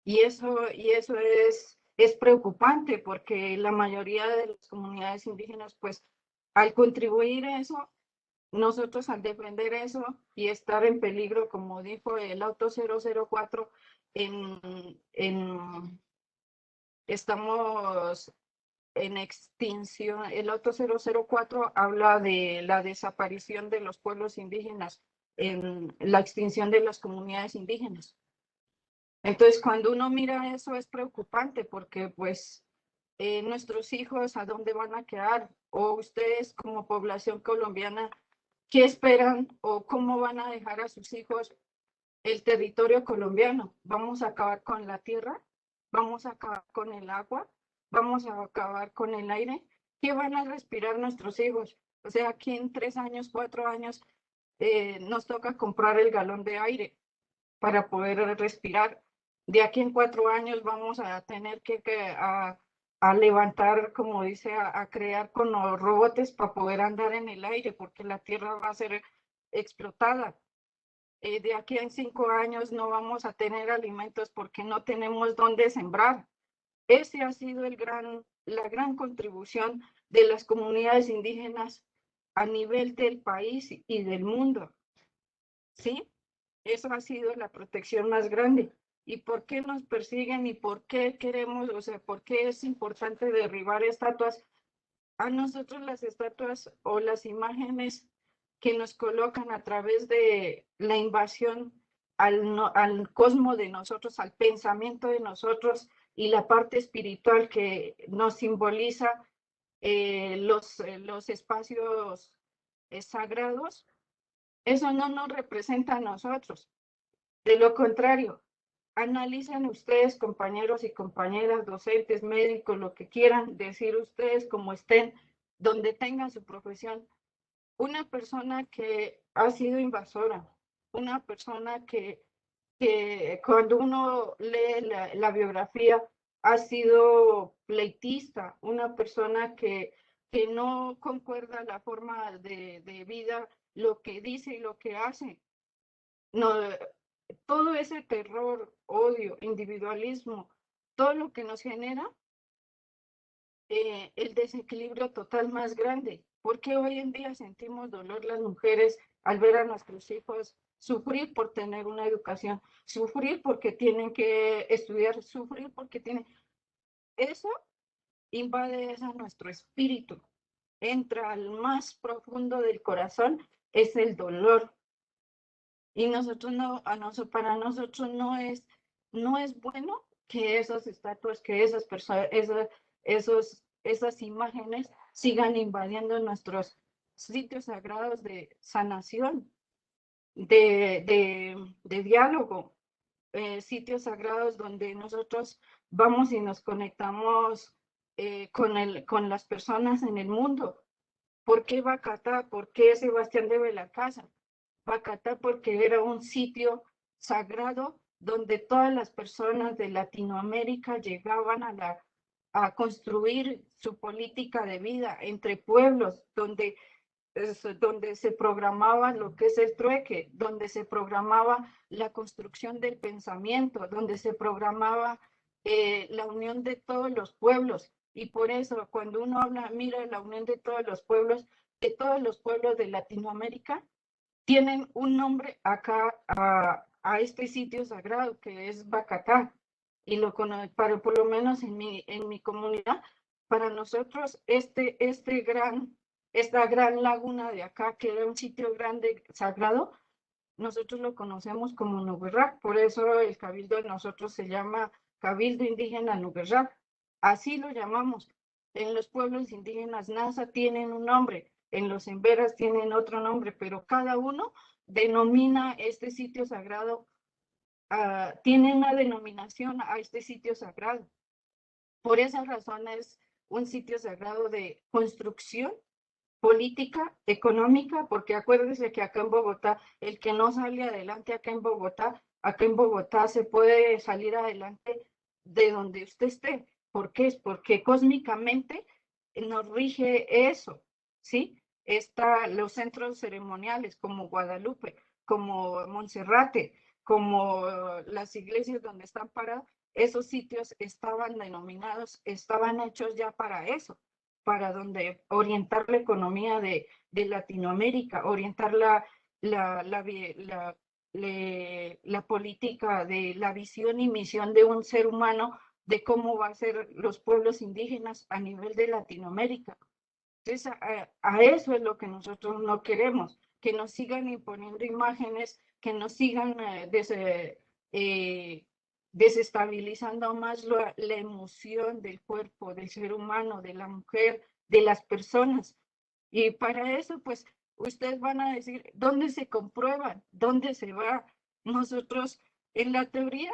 Y eso es preocupante porque la mayoría de las comunidades indígenas, pues al contribuir a eso, nosotros al defender eso y estar en peligro, como dijo el auto 004, estamos en extinción. El auto 004 habla de la desaparición de los pueblos indígenas, en la extinción de las comunidades indígenas. Entonces, cuando uno mira eso es preocupante porque pues nuestros hijos, ¿a dónde van a quedar? O ustedes como población colombiana, ¿qué esperan o cómo van a dejar a sus hijos el territorio colombiano? ¿Vamos a acabar con la tierra? ¿Vamos a acabar con el agua? ¿Vamos a acabar con el aire? ¿Qué van a respirar nuestros hijos? O sea, aquí en 3 años, 4 años, nos toca comprar el galón de aire para poder respirar. De aquí en 4 años vamos a tener a a levantar, como dice, a crear con los robots para poder andar en el aire, porque la Tierra va a ser explotada. De aquí en 5 años no vamos a tener alimentos porque no tenemos dónde sembrar. Ese ha sido la gran contribución de las comunidades indígenas a nivel del país y del mundo. ¿Sí? Eso ha sido la protección más grande. ¿Y por qué nos persiguen y por qué queremos, o sea, por qué es importante derribar estatuas? A nosotros las estatuas o las imágenes que nos colocan a través de la invasión al cosmos de nosotros, al pensamiento de nosotros y la parte espiritual que nos simboliza los espacios sagrados, eso no nos representa a nosotros. De lo contrario, analicen ustedes, compañeros y compañeras, docentes, médicos, lo que quieran decir ustedes, como estén, donde tengan su profesión. Una persona que ha sido invasora, una persona que cuando uno lee la biografía ha sido pleitista, una persona que no concuerda la forma de vida, lo que dice y lo que hace. No, todo ese terror, odio, individualismo, todo lo que nos genera el desequilibrio total más grande. Porque hoy en día sentimos dolor las mujeres al ver a nuestros hijos sufrir por tener una educación, sufrir porque tienen que estudiar, sufrir porque tienen... Eso invade a nuestro espíritu, entra al más profundo del corazón, es el dolor. Y nosotros no, para nosotros no es bueno que esas estatuas, que esas personas, esas imágenes sigan invadiendo nuestros sitios sagrados de sanación, de diálogo, sitios sagrados donde nosotros vamos y nos conectamos con las personas en el mundo. ¿Por qué Bacatá? ¿Por qué Sebastián de Belalcázar? Bacatá porque era un sitio sagrado donde todas las personas de Latinoamérica llegaban a construir su política de vida entre pueblos, donde se programaba lo que es el trueque, donde se programaba la construcción del pensamiento, donde se programaba la unión de todos los pueblos. Y por eso, cuando uno mira la unión de todos los pueblos de Latinoamérica, tienen un nombre acá a este sitio sagrado que es Bacatá. Y por lo menos en mi comunidad, para nosotros esta gran laguna de acá, que era un sitio grande, sagrado, nosotros lo conocemos como Nuberrac, por eso el cabildo de nosotros se llama Cabildo Indígena Nuberrac, así lo llamamos. En los pueblos indígenas Nasa tienen un nombre, en los Emberas tienen otro nombre, pero cada uno denomina este sitio sagrado, tiene una denominación a este sitio sagrado. Por esa razón es un sitio sagrado de construcción política, económica, porque acuérdense que acá en Bogotá, el que no sale adelante acá en Bogotá se puede salir adelante de donde usted esté. ¿Por qué? Es porque cósmicamente nos rige eso, ¿sí? Los centros ceremoniales como Guadalupe, como Monserrate, como las iglesias donde están parados, esos sitios estaban denominados, estaban hechos ya para eso, para donde orientar la economía de Latinoamérica, orientar la política de la visión y misión de un ser humano de cómo va a ser los pueblos indígenas a nivel de Latinoamérica. Entonces, a eso es lo que nosotros no queremos, que nos sigan imponiendo imágenes, que nos sigan desestabilizando más la emoción del cuerpo, del ser humano, de la mujer, de las personas. Y para eso, pues, ustedes van a decir, ¿dónde se comprueban? ¿Dónde se va? Nosotros, en la teoría,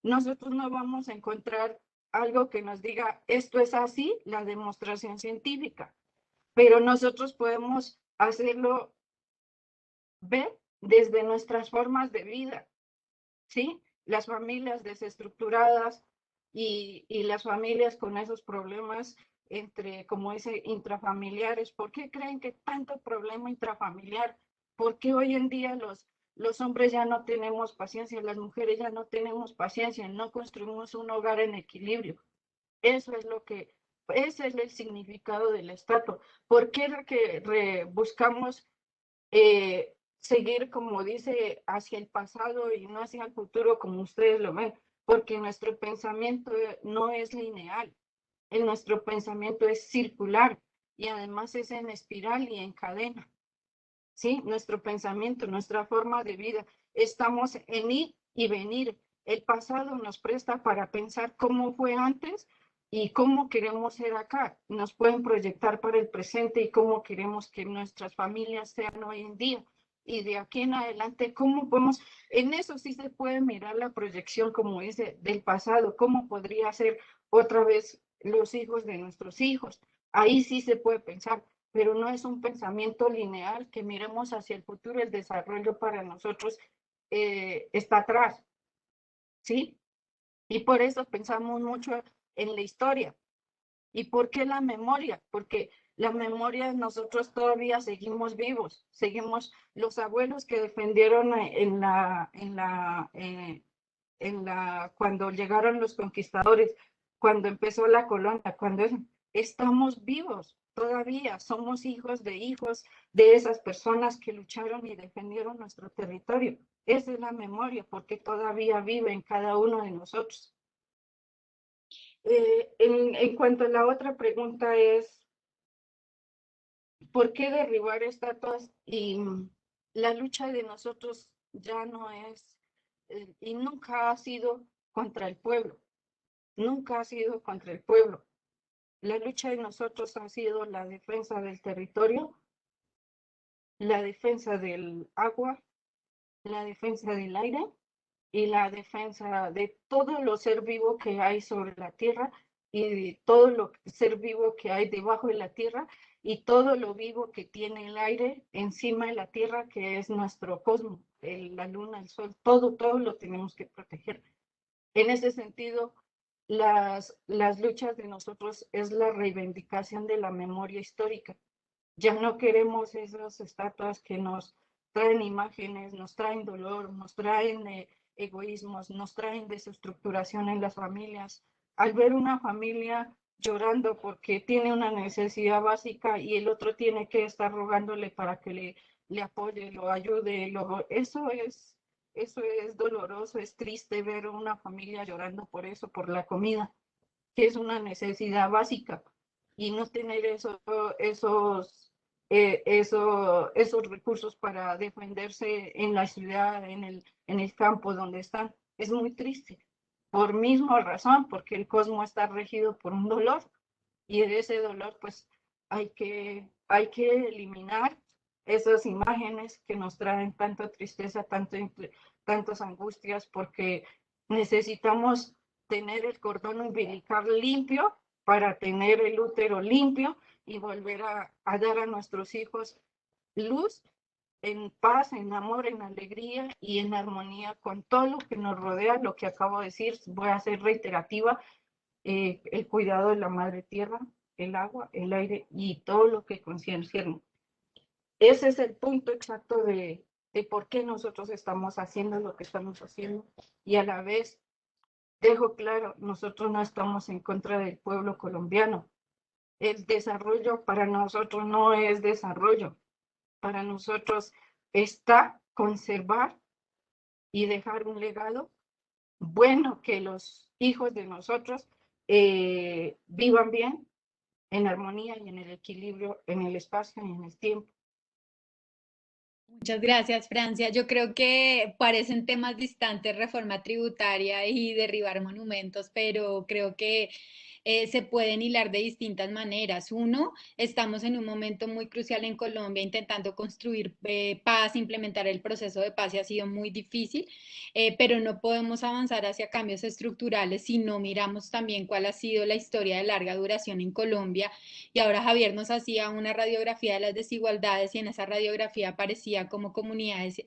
nosotros no vamos a encontrar algo que nos diga, esto es así, la demostración científica, pero nosotros podemos hacerlo ver desde nuestras formas de vida, ¿sí? Las familias desestructuradas, y las familias con esos problemas entre, como dice, intrafamiliares. ¿Por qué creen que tanto problema intrafamiliar? ¿Por qué hoy en día los hombres ya no tenemos paciencia, las mujeres ya no tenemos paciencia, no construimos un hogar en equilibrio? Eso es lo que, ese es el significado del estatus. ¿Por qué buscamos seguir, como dice, hacia el pasado y no hacia el futuro, como ustedes lo ven? Porque nuestro pensamiento no es lineal, nuestro pensamiento es circular y además es en espiral y en cadena. ¿Sí? Nuestro pensamiento, nuestra forma de vida, estamos en ir y venir. El pasado nos presta para pensar cómo fue antes y cómo queremos ser acá. Nos pueden proyectar para el presente y cómo queremos que nuestras familias sean hoy en día. Y de aquí en adelante, ¿cómo podemos? En eso sí se puede mirar la proyección, como dice, del pasado, cómo podría ser otra vez los hijos de nuestros hijos. Ahí sí se puede pensar, pero no es un pensamiento lineal que miremos hacia el futuro. El desarrollo para nosotros está atrás, ¿sí? Y por eso pensamos mucho en la historia. ¿Y por qué la memoria? Porque la memoria, nosotros todavía seguimos vivos, seguimos los abuelos que defendieron cuando llegaron los conquistadores, cuando empezó la colonia, estamos vivos todavía, somos hijos de esas personas que lucharon y defendieron nuestro territorio. Esa es la memoria, porque todavía vive en cada uno de nosotros. En cuanto a la otra pregunta es, ¿por qué derribar estatuas? Y la lucha de nosotros ya no es, y nunca ha sido contra el pueblo, nunca ha sido contra el pueblo. La lucha de nosotros ha sido la defensa del territorio, la defensa del agua, la defensa del aire y la defensa de todo lo ser vivo que hay sobre la tierra y de todo lo ser vivo que hay debajo de la tierra y todo lo vivo que tiene el aire encima de la tierra, que es nuestro cosmos, la luna, el sol, todo lo tenemos que proteger. En ese sentido, las luchas de nosotros es la reivindicación de la memoria histórica. Ya no queremos esas estatuas que nos traen imágenes, nos traen dolor, nos traen egoísmos, nos traen desestructuración en las familias. Al ver una familia llorando porque tiene una necesidad básica y el otro tiene que estar rogándole para que le apoye, lo ayude, eso es doloroso, es triste ver una familia llorando por eso, por la comida, que es una necesidad básica, y no tener esos recursos para defenderse en la ciudad, en el campo donde están. Es muy triste. Por misma razón, porque el cosmos está regido por un dolor, y de ese dolor pues hay que eliminar esas imágenes que nos traen tanta tristeza, tantas angustias, porque necesitamos tener el cordón umbilical limpio para tener el útero limpio y volver a dar a nuestros hijos luz, en paz, en amor, en alegría y en armonía con todo lo que nos rodea. Lo que acabo de decir, voy a ser reiterativa, el cuidado de la madre tierra, el agua, el aire y todo lo que conciernen. Ese es el punto exacto de por qué nosotros estamos haciendo lo que estamos haciendo, y a la vez dejo claro, nosotros no estamos en contra del pueblo colombiano. El desarrollo para nosotros no es desarrollo, para nosotros está conservar y dejar un legado bueno, que los hijos de nosotros vivan bien, en armonía y en el equilibrio, en el espacio y en el tiempo. Muchas gracias, Francia. Yo creo que parecen temas distantes, reforma tributaria y derribar monumentos, pero creo que se pueden hilar de distintas maneras. Uno, estamos en un momento muy crucial en Colombia intentando construir paz, implementar el proceso de paz y ha sido muy difícil, pero no podemos avanzar hacia cambios estructurales si no miramos también cuál ha sido la historia de larga duración en Colombia. Y ahora Javier nos hacía una radiografía de las desigualdades y en esa radiografía aparecía como comunidades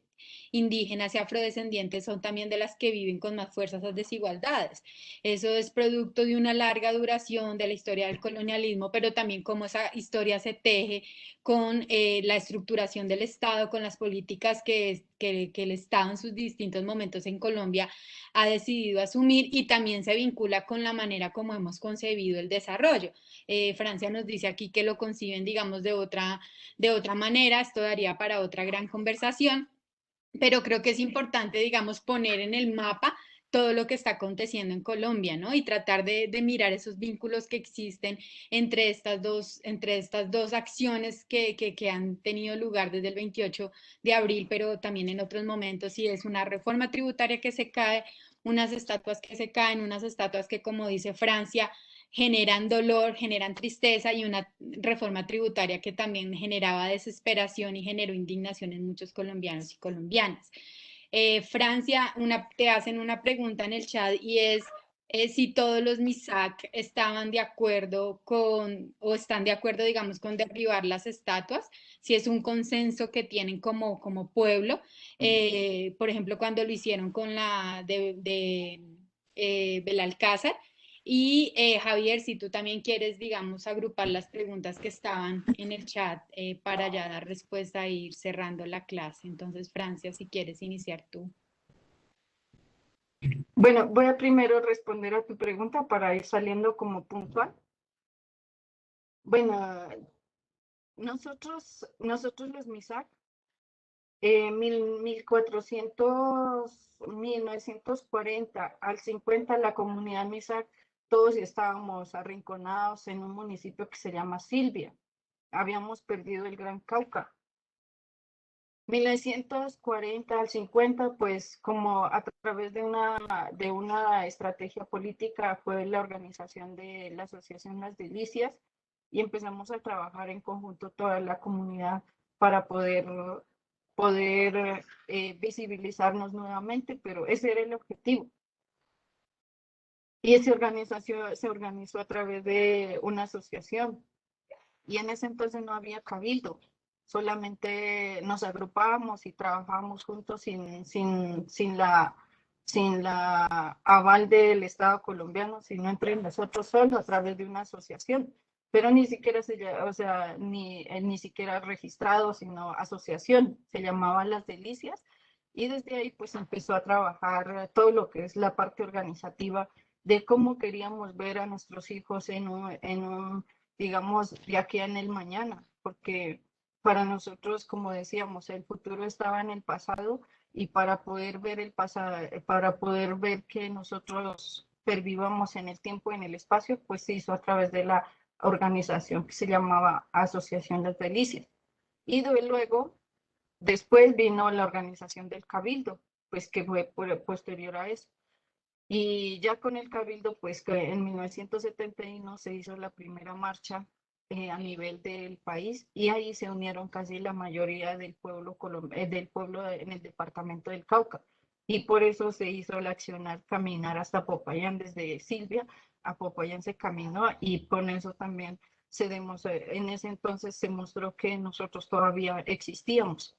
indígenas y afrodescendientes son también de las que viven con más fuerza esas desigualdades. Eso es producto de una larga duración de la historia del colonialismo, pero también cómo esa historia se teje con la estructuración del Estado, con las políticas que el Estado en sus distintos momentos en Colombia ha decidido asumir, y también se vincula con la manera como hemos concebido el desarrollo. Francia nos dice aquí que lo conciben, digamos, de otra manera. Esto daría para otra gran conversación, pero creo que es importante, digamos, poner en el mapa todo lo que está aconteciendo en Colombia, ¿no? Y tratar de mirar esos vínculos que existen entre estas dos acciones que han tenido lugar desde el 28 de abril, pero también en otros momentos, y es una reforma tributaria que se cae, unas estatuas que se caen, unas estatuas que, como dice Francia, generan dolor, generan tristeza, y una reforma tributaria que también generaba desesperación y generó indignación en muchos colombianos y colombianas. Francia, te hacen una pregunta en el chat, y es si todos los MISAC estaban de acuerdo o están de acuerdo, digamos, con derribar las estatuas, si es un consenso que tienen como pueblo. Por ejemplo, cuando lo hicieron con la de Belalcázar. Y Javier, si tú también quieres, digamos, agrupar las preguntas que estaban en el chat para ya dar respuesta e ir cerrando la clase. Entonces, Francia, si quieres iniciar tú. Bueno, voy a primero responder a tu pregunta para ir saliendo como puntual. Bueno, nosotros los MISAC, 1940 al 50, la comunidad MISAC, todos estábamos arrinconados en un municipio que se llama Silvia. Habíamos perdido el Gran Cauca. 1940 al 50, pues como a través de una estrategia política fue la organización de la Asociación Las Delicias, y empezamos a trabajar en conjunto toda la comunidad para poder visibilizarnos nuevamente, pero ese era el objetivo. Y esa organización se organizó a través de una asociación, y en ese entonces no había cabildo, solamente nos agrupábamos y trabajábamos juntos sin la aval del Estado colombiano, sino entre nosotros solo a través de una asociación, pero ni siquiera ni siquiera registrado, sino asociación, se llamaba Las Delicias, y desde ahí pues empezó a trabajar todo lo que es la parte organizativa de cómo queríamos ver a nuestros hijos en un digamos, de aquí en el mañana, porque para nosotros, como decíamos, el futuro estaba en el pasado, y para poder ver el pasado, para poder ver que nosotros pervivamos en el tiempo y en el espacio, pues se hizo a través de la organización que se llamaba Asociación Las Delicias. Y luego, después vino la organización del Cabildo, pues que fue posterior a eso. Y ya con el Cabildo, pues que en 1971 se hizo la primera marcha a nivel del país, y ahí se unieron casi la mayoría del pueblo en el departamento del Cauca. Y por eso se hizo la accionar caminar hasta Popayán, desde Silvia a Popayán se caminó, y con eso también en ese entonces se mostró que nosotros todavía existíamos.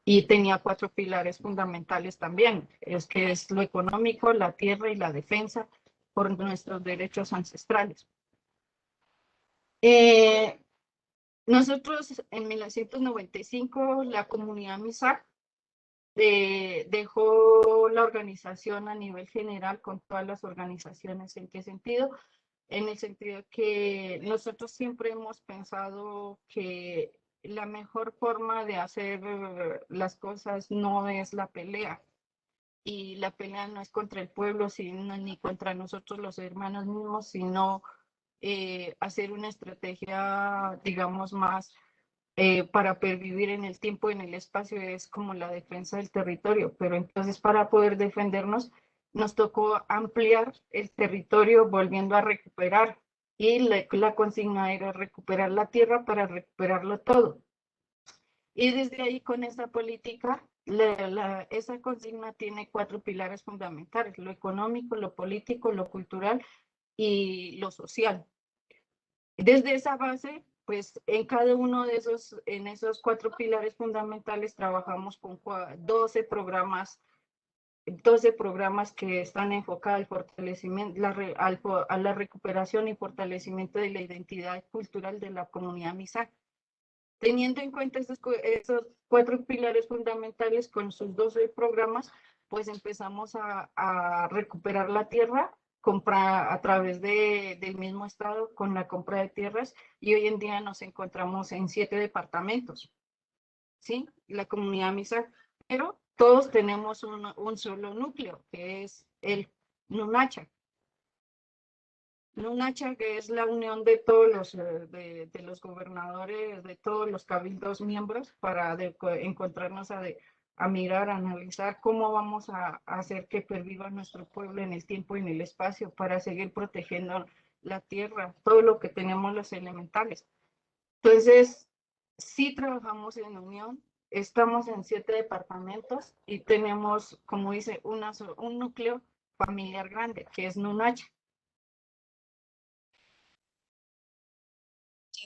Y tenía 4 pilares fundamentales también, que es lo económico, la tierra y la defensa por nuestros derechos ancestrales. Nosotros en 1995, la comunidad MISAC dejó la organización a nivel general con todas las organizaciones. ¿En qué sentido? En el sentido que nosotros siempre hemos pensado que la mejor forma de hacer las cosas no es la pelea, y la pelea no es contra el pueblo, ni contra nosotros los hermanos mismos, sino hacer una estrategia, digamos, más para pervivir en el tiempo y en el espacio, es como la defensa del territorio. Pero entonces, para poder defendernos, nos tocó ampliar el territorio volviendo a recuperar, y la consigna era recuperar la tierra para recuperarlo todo. Y desde ahí, con esta política, esa consigna tiene 4 pilares fundamentales: lo económico, lo político, lo cultural y lo social. Desde esa base pues en cada uno de en esos 4 pilares fundamentales trabajamos con 12 programas que están enfocados al fortalecimiento, a la recuperación y fortalecimiento de la identidad cultural de la comunidad Misak. Teniendo en cuenta esos 4 pilares fundamentales con sus 12 programas, pues empezamos a recuperar la tierra a través del mismo estado con la compra de tierras, y hoy en día nos encontramos en 7 departamentos, ¿sí? La comunidad Misak, pero todos tenemos un solo núcleo, que es el Nunacha. Nunacha, que es la unión de todos de los gobernadores, de todos los cabildos miembros, para encontrarnos a mirar, a analizar cómo vamos a hacer que perviva nuestro pueblo en el tiempo y en el espacio para seguir protegiendo la tierra, todo lo que tenemos los elementales. Entonces, sí trabajamos en unión, estamos en 7 departamentos y tenemos, como dice, un núcleo familiar grande, que es Nunacha.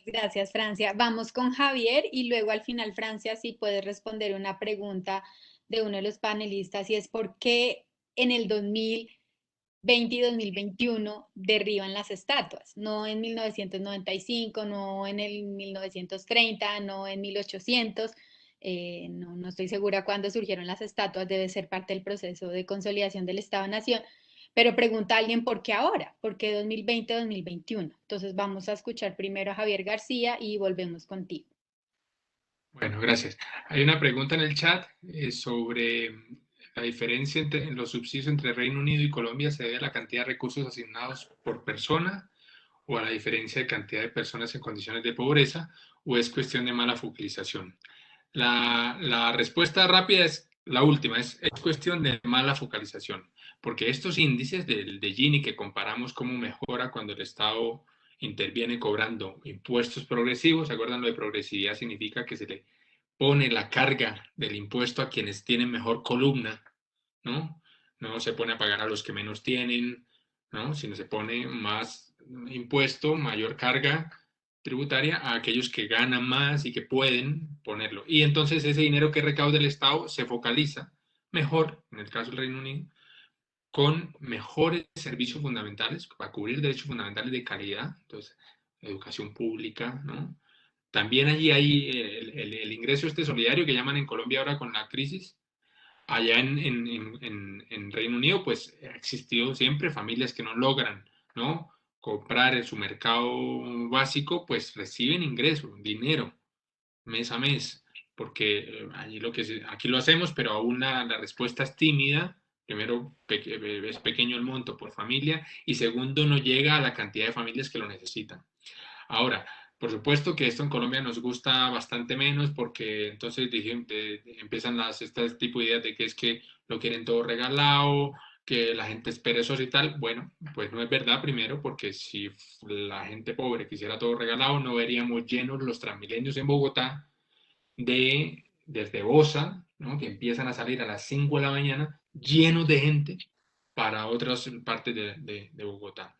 Gracias, Francia. Vamos con Javier y luego al final, Francia, si puedes responder una pregunta de uno de los panelistas, y es por qué en el 2020 y 2021 derriban las estatuas, no en 1995, no en el 1930, no en 1800. No estoy segura cuándo surgieron las estatuas, debe ser parte del proceso de consolidación del Estado-Nación. Pero pregunta a alguien por qué ahora, por qué 2020-2021. Entonces vamos a escuchar primero a Javier García y volvemos contigo. Bueno, gracias. Hay una pregunta en el chat sobre la diferencia en los subsidios entre Reino Unido y Colombia. ¿Se debe a la cantidad de recursos asignados por persona o a la diferencia de cantidad de personas en condiciones de pobreza, o es cuestión de mala focalización? La respuesta rápida es la última, es cuestión de mala focalización, porque estos índices de Gini que comparamos cómo mejora cuando el Estado interviene cobrando impuestos progresivos. ¿Se acuerdan? Lo de progresividad significa que se le pone la carga del impuesto a quienes tienen mejor columna, ¿no? No se pone a pagar a los que menos tienen, ¿no? Sino se pone más impuesto, mayor carga tributaria a aquellos que ganan más y que pueden ponerlo. Y entonces ese dinero que recauda el Estado se focaliza mejor, en el caso del Reino Unido, con mejores servicios fundamentales, para cubrir derechos fundamentales de calidad, entonces, educación pública, ¿no? También allí hay el ingreso solidario que llaman en Colombia ahora con la crisis. Allá en Reino Unido, pues ha existido siempre familias que no logran, ¿no?, comprar en su mercado básico, pues reciben ingreso, dinero, mes a mes, porque allí aquí lo hacemos, pero aún la respuesta es tímida. Primero, es pequeño el monto por familia, y segundo, no llega a la cantidad de familias que lo necesitan. Ahora, por supuesto que esto en Colombia nos gusta bastante menos, porque entonces empiezan este tipo de ideas de que es que lo quieren todo regalado, que la gente es perezosa y tal. Bueno, pues no es verdad, primero, porque si la gente pobre quisiera todo regalado, no veríamos llenos los Transmilenios en Bogotá desde Bosa, ¿no?, que empiezan a salir a las 5 de la mañana, llenos de gente para otras partes de Bogotá.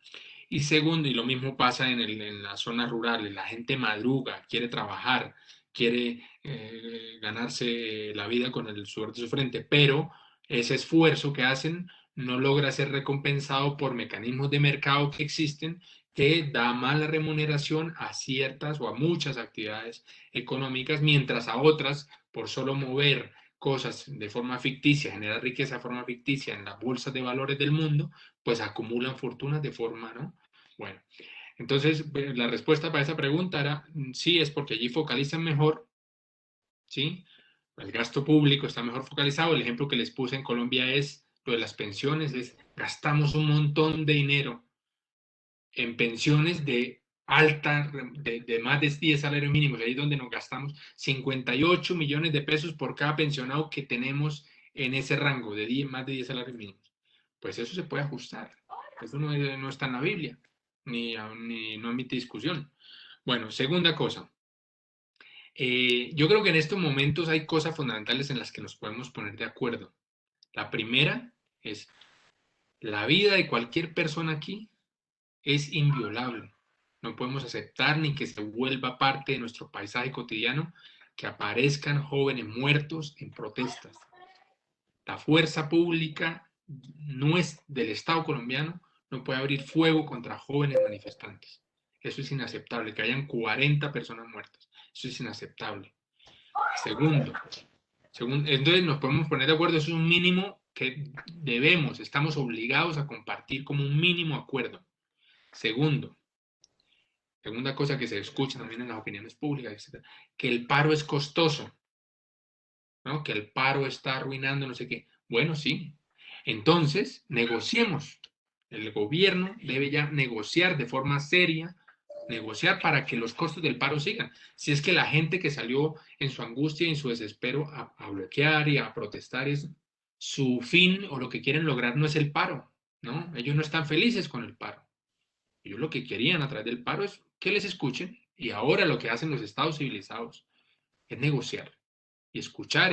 Y segundo, y lo mismo pasa en las zonas rurales, la gente madruga, quiere trabajar, quiere ganarse la vida con el sudor de su frente, pero ese esfuerzo que hacen no logra ser recompensado por mecanismos de mercado que existen, que da mala remuneración a ciertas o a muchas actividades económicas, mientras a otras, por solo mover cosas de forma ficticia, generar riqueza de forma ficticia en las bolsas de valores del mundo, pues acumulan fortunas de forma, ¿no? Bueno, entonces la respuesta para esa pregunta era sí, es porque allí focalizan mejor, ¿sí? El gasto público está mejor focalizado. El ejemplo que les puse en Colombia es lo de las pensiones, gastamos un montón de dinero en pensiones de más de 10 salarios mínimos, ahí es donde nos gastamos 58 millones de pesos por cada pensionado que tenemos en ese rango de más de 10 salarios mínimos. Pues eso se puede ajustar, eso no está en la Biblia, ni no admite discusión. Bueno, segunda cosa, yo creo que en estos momentos hay cosas fundamentales en las que nos podemos poner de acuerdo. La primera es: la vida de cualquier persona aquí es inviolable. No podemos aceptar ni que se vuelva parte de nuestro paisaje cotidiano que aparezcan jóvenes muertos en protestas. La fuerza pública no es del Estado colombiano, no puede abrir fuego contra jóvenes manifestantes. Eso es inaceptable, que hayan 40 personas muertas. Eso es inaceptable. Segundo, entonces nos podemos poner de acuerdo, eso es un mínimo que estamos obligados a compartir como un mínimo acuerdo. Segunda cosa que se escucha también en las opiniones públicas, etc., que el paro es costoso, ¿no? Que el paro está arruinando no sé qué. Bueno, sí. Entonces, negociemos. El gobierno debe ya negociar de forma seria, negociar para que los costos del paro sigan. Si es que la gente que salió en su angustia y en su desespero a bloquear y a protestar, su fin o lo que quieren lograr no es el paro, ¿no? Ellos no están felices con el paro. Ellos lo que querían a través del paro es que les escuchen, y ahora lo que hacen los estados civilizados es negociar y escuchar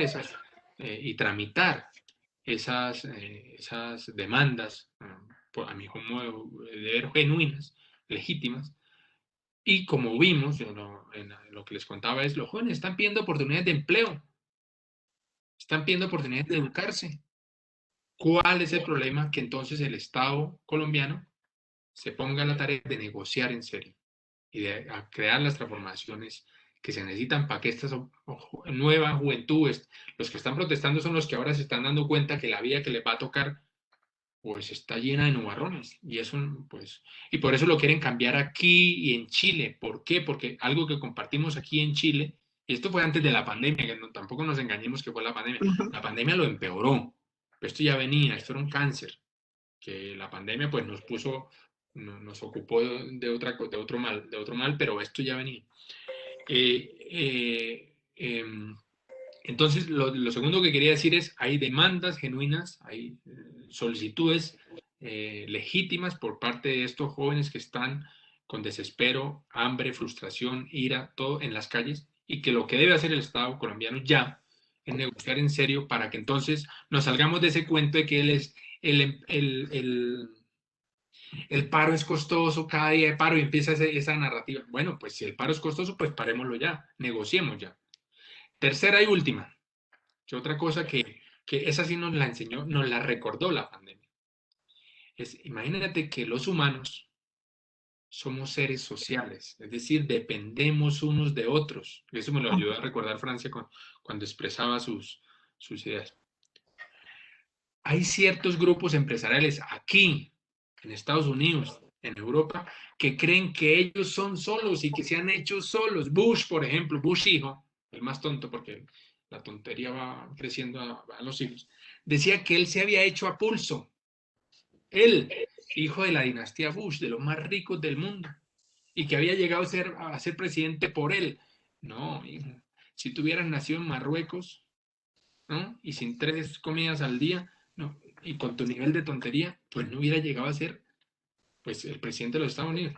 y tramitar esas demandas, a mi modo de ver, genuinas, legítimas. Y como vimos, en lo que les contaba es, los jóvenes están pidiendo oportunidades de empleo, están pidiendo oportunidades de educarse. ¿Cuál es el problema? Que entonces el Estado colombiano se ponga a la tarea de negociar en serio y de crear las transformaciones que se necesitan para que estas nuevas juventudes, los que están protestando son los que ahora se están dando cuenta que la vida que les va a tocar pues está llena de nubarrones y eso pues y por eso lo quieren cambiar aquí y en Chile. ¿Por qué? Porque algo que compartimos aquí en Chile, y esto fue antes de la pandemia, que tampoco nos engañemos que fue la pandemia. La pandemia lo empeoró. Esto ya venía, esto era un cáncer que la pandemia pues nos ocupó de otro mal, pero esto ya venía. Entonces, lo segundo que quería decir es, hay demandas genuinas, hay solicitudes legítimas por parte de estos jóvenes que están con desespero, hambre, frustración, ira, todo en las calles, y que lo que debe hacer el Estado colombiano ya es negociar en serio para que entonces nos salgamos de ese cuento de que el paro es costoso, cada día de paro y empieza esa narrativa. Bueno, pues si el paro es costoso, pues parémoslo ya, negociemos ya. Tercera y última, que otra cosa que esa sí nos la enseñó, nos la recordó la pandemia. Imagínate que los humanos somos seres sociales, es decir, dependemos unos de otros. Eso me lo ayudó a recordar Francia cuando expresaba sus ideas. Hay ciertos grupos empresariales aquí, en Estados Unidos, en Europa, que creen que ellos son solos y que se han hecho solos. Bush, por ejemplo, Bush hijo, el más tonto porque la tontería va creciendo a los hijos, decía que él se había hecho a pulso. Él, hijo de la dinastía Bush, de los más ricos del mundo, y que había llegado a ser presidente por él. No, hijo, si tú hubieras nacido en Marruecos, ¿no? Y sin 3 comidas al día, no, y con tu nivel de tontería, pues no hubiera llegado a ser pues, el presidente de los Estados Unidos.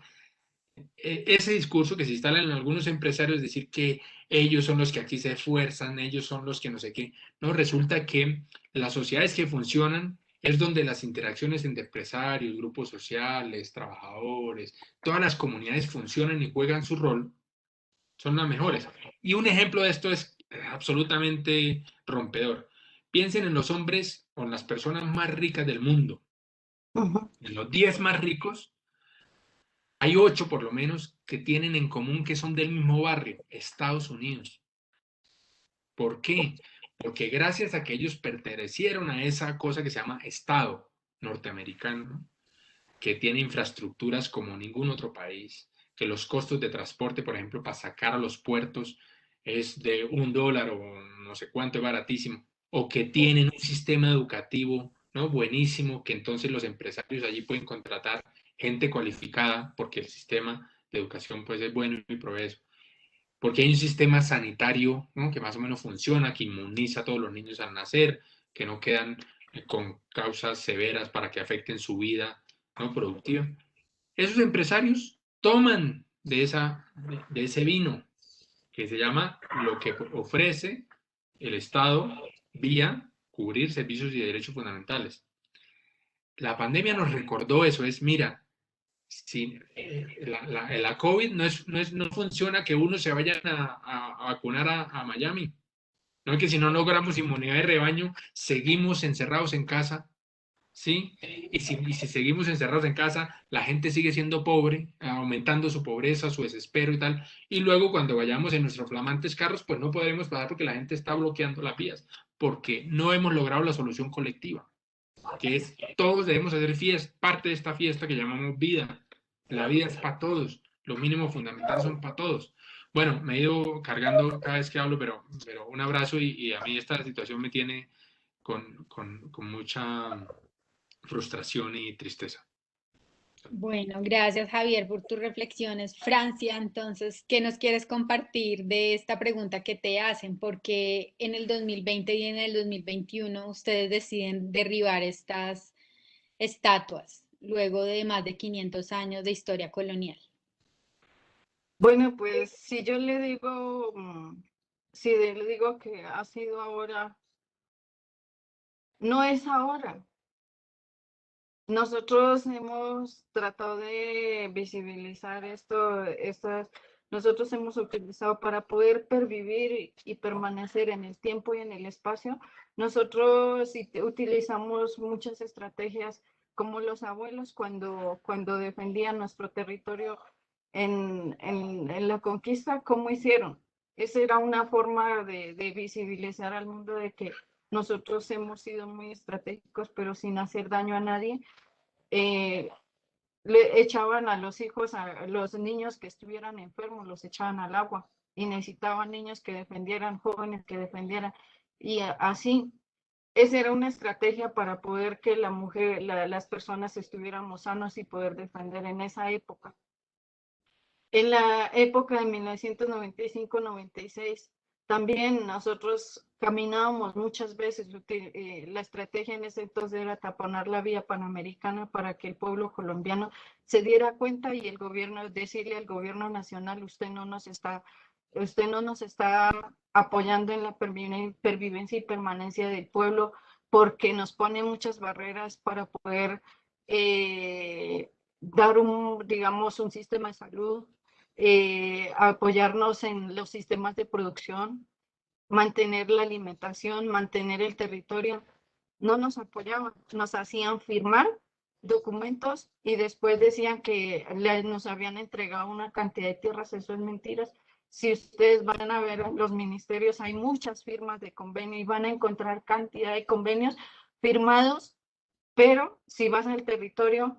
Ese discurso que se instala en algunos empresarios, decir que ellos son los que aquí se esfuerzan, ellos son los que no sé qué, no, resulta que las sociedades que funcionan es donde las interacciones entre empresarios, grupos sociales, trabajadores, todas las comunidades funcionan y juegan su rol, son las mejores. Y un ejemplo de esto es absolutamente rompedor. Piensen en los hombres o en las personas más ricas del mundo. En los 10 más ricos, hay 8 por lo menos que tienen en común que son del mismo barrio, Estados Unidos. ¿Por qué? Porque gracias a que ellos pertenecieron a esa cosa que se llama Estado norteamericano, ¿no? Que tiene infraestructuras como ningún otro país, que los costos de transporte, por ejemplo, para sacar a los puertos es de $1 o no sé cuánto, es baratísimo, o que tienen un sistema educativo, ¿no? Buenísimo, que entonces los empresarios allí pueden contratar gente cualificada porque el sistema de educación pues es bueno y provee eso. Porque hay un sistema sanitario, ¿no? Que más o menos funciona, que inmuniza a todos los niños al nacer, que no quedan con causas severas para que afecten su vida, ¿no? Productiva. Esos empresarios toman de ese vino que se llama lo que ofrece el Estado vía cubrir servicios y derechos fundamentales. La pandemia nos recordó eso, mira, Sí, la COVID no funciona que uno se vaya a vacunar a Miami. No es que si no logramos inmunidad de rebaño, seguimos encerrados en casa, ¿sí? Y si seguimos encerrados en casa, la gente sigue siendo pobre, aumentando su pobreza, su desespero y tal. Y luego cuando vayamos en nuestros flamantes carros, pues no podremos pasar porque la gente está bloqueando las vías, porque no hemos logrado la solución colectiva, que es todos debemos hacer fiesta, parte de esta fiesta que llamamos vida. La vida es para todos, los mínimos fundamentales son para todos. Bueno, me he ido cargando cada vez que hablo, pero un abrazo y a mí esta situación me tiene con mucha frustración y tristeza. Bueno, gracias Javier por tus reflexiones. Francia, entonces, ¿qué nos quieres compartir de esta pregunta que te hacen? Porque en el 2020 y en el 2021 ustedes deciden derribar estas estatuas luego de más de 500 años de historia colonial. Bueno, pues si yo le digo, si le digo que ha sido ahora, no es ahora. Nosotros hemos tratado de visibilizar nosotros hemos utilizado para poder pervivir y permanecer en el tiempo y en el espacio. Nosotros utilizamos muchas estrategias como los abuelos cuando defendían nuestro territorio en la conquista, ¿cómo hicieron? Esa era una forma de visibilizar al mundo de que nosotros hemos sido muy estratégicos, pero sin hacer daño a nadie. Le echaban a los hijos, a los niños que estuvieran enfermos, los echaban al agua y necesitaban niños que defendieran, jóvenes que defendieran. Y así, esa era una estrategia para poder que la mujer, las personas estuviéramos sanos y poder defender en esa época. En la época de 1995-96, también nosotros caminábamos muchas veces. La estrategia en ese entonces era taponar la vía panamericana para que el pueblo colombiano se diera cuenta y el gobierno, decirle al gobierno nacional, usted no nos está apoyando en la pervivencia y permanencia del pueblo porque nos pone muchas barreras para poder dar digamos, un sistema de salud, apoyarnos en los sistemas de producción, mantener la alimentación, mantener el territorio. No nos apoyaban, nos hacían firmar documentos y después decían que nos habían entregado una cantidad de tierras. Eso es mentiras. Si ustedes van a ver los ministerios, hay muchas firmas de convenio y van a encontrar cantidad de convenios firmados, pero si vas al territorio,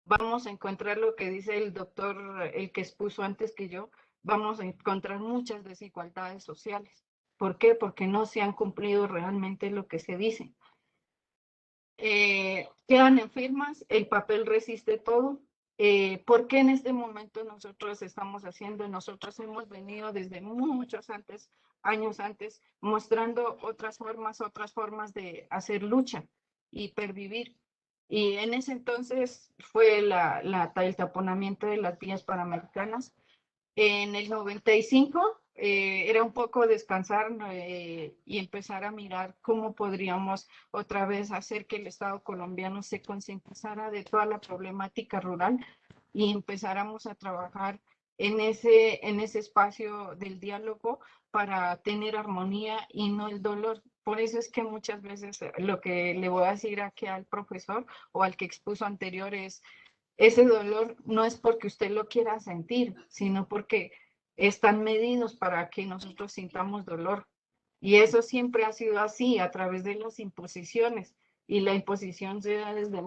vamos a encontrar lo que dice el doctor, el que expuso antes que yo, vamos a encontrar muchas desigualdades sociales. ¿Por qué? Porque no se han cumplido realmente lo que se dice. Quedan en firmas, el papel resiste todo. ¿Por qué en este momento nosotros estamos haciendo? Nosotros hemos venido desde muchos años antes, mostrando otras formas de hacer lucha y pervivir. Y en ese entonces fue el taponamiento de las vías panamericanas. En el 95 era un poco descansar y empezar a mirar cómo podríamos otra vez hacer que el Estado colombiano se concientizara de toda la problemática rural y empezáramos a trabajar en ese espacio del diálogo para tener armonía y no el dolor. Por eso es que muchas veces lo que le voy a decir aquí al profesor o al que expuso anterior es, ese dolor no es porque usted lo quiera sentir, sino porque están medidos para que nosotros sintamos dolor. Y eso siempre ha sido así a través de las imposiciones. Y la imposición se da desde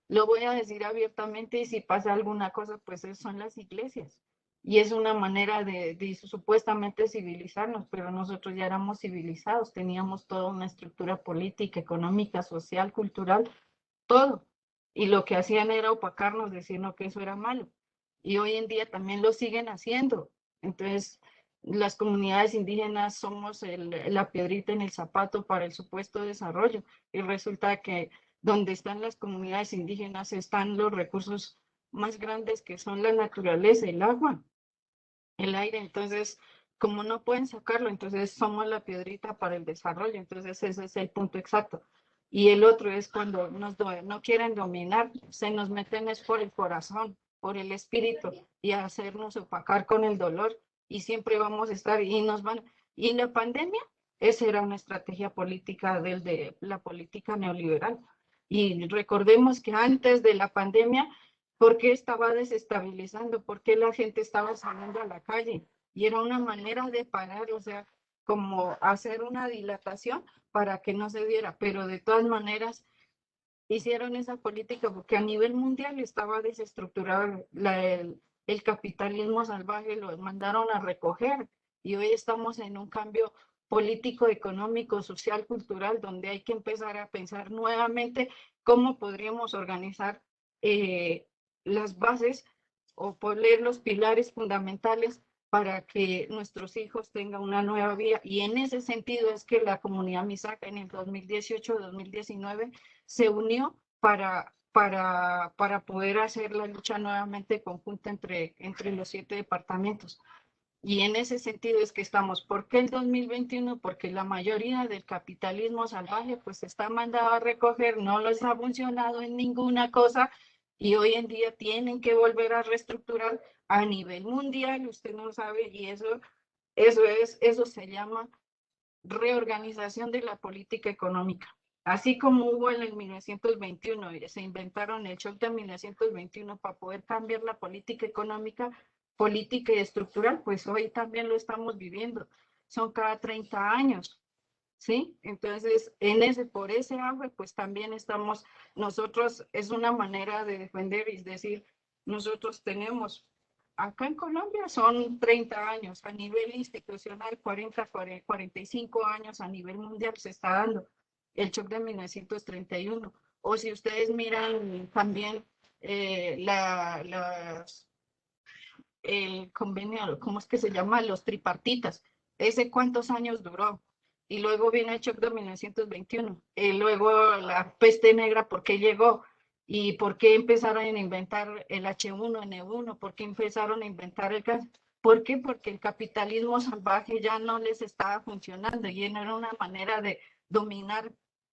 lo voy a decir abiertamente, y si pasa alguna cosa, pues son las iglesias. Y es una manera de supuestamente civilizarnos, pero nosotros ya éramos civilizados, teníamos toda una estructura política, económica, social, cultural, todo. Y lo que hacían era opacarnos, diciendo que eso era malo. Y hoy en día también lo siguen haciendo. Entonces, las comunidades indígenas somos la piedrita en el zapato para el supuesto desarrollo. Y resulta que donde están las comunidades indígenas están los recursos más grandes, que son la naturaleza, el agua, el aire. Entonces, como no pueden sacarlo, entonces somos la piedrita para el desarrollo. Entonces, ese es el punto exacto. y el otro es cuando no quieren dominar, se nos meten es por el corazón, por el espíritu, y hacernos opacar con el dolor, y siempre vamos a estar, y la pandemia, esa era una estrategia política de la política neoliberal. Y recordemos que antes de la pandemia, ¿por qué estaba desestabilizando? ¿Por qué la gente estaba saliendo a la calle? Y era una manera de parar, o sea, como hacer una dilatación para que no se diera, pero de todas maneras hicieron esa política porque a nivel mundial estaba desestructurado el capitalismo salvaje, lo mandaron a recoger y hoy estamos en un cambio político, económico, social, cultural, donde hay que empezar a pensar nuevamente cómo podríamos organizar las bases o poner los pilares fundamentales para que nuestros hijos tengan una nueva vida. Y en ese sentido es que la comunidad Misaca en el 2018-2019 se unió para poder hacer la lucha nuevamente conjunta entre los 7 departamentos. Y en ese sentido es que estamos. ¿Por qué el 2021? Porque la mayoría del capitalismo salvaje pues está mandado a recoger, no les ha funcionado en ninguna cosa y hoy en día tienen que volver a reestructurar a nivel mundial, usted no sabe, y eso se llama reorganización de la política económica. Así como hubo en el 1921, se inventaron el shock de 1921 para poder cambiar la política económica, política y estructural, pues hoy también lo estamos viviendo. Son cada 30 años, ¿sí? Entonces, por ese auge, pues también estamos, nosotros, es una manera de defender y decir, nosotros tenemos acá en Colombia son 30 años, a nivel institucional 45 años, a nivel mundial se está dando el shock de 1931. O si ustedes miran también el convenio, ¿cómo es que se llama? Los tripartitas. ¿Ese cuántos años duró? Y luego viene el shock de 1921. Y luego la peste negra, ¿por qué llegó? ¿Y por qué empezaron a inventar el H1N1? ¿Por qué empezaron a inventar el gas? ¿Por qué? Porque el capitalismo salvaje ya no les estaba funcionando y no era una manera de dominar.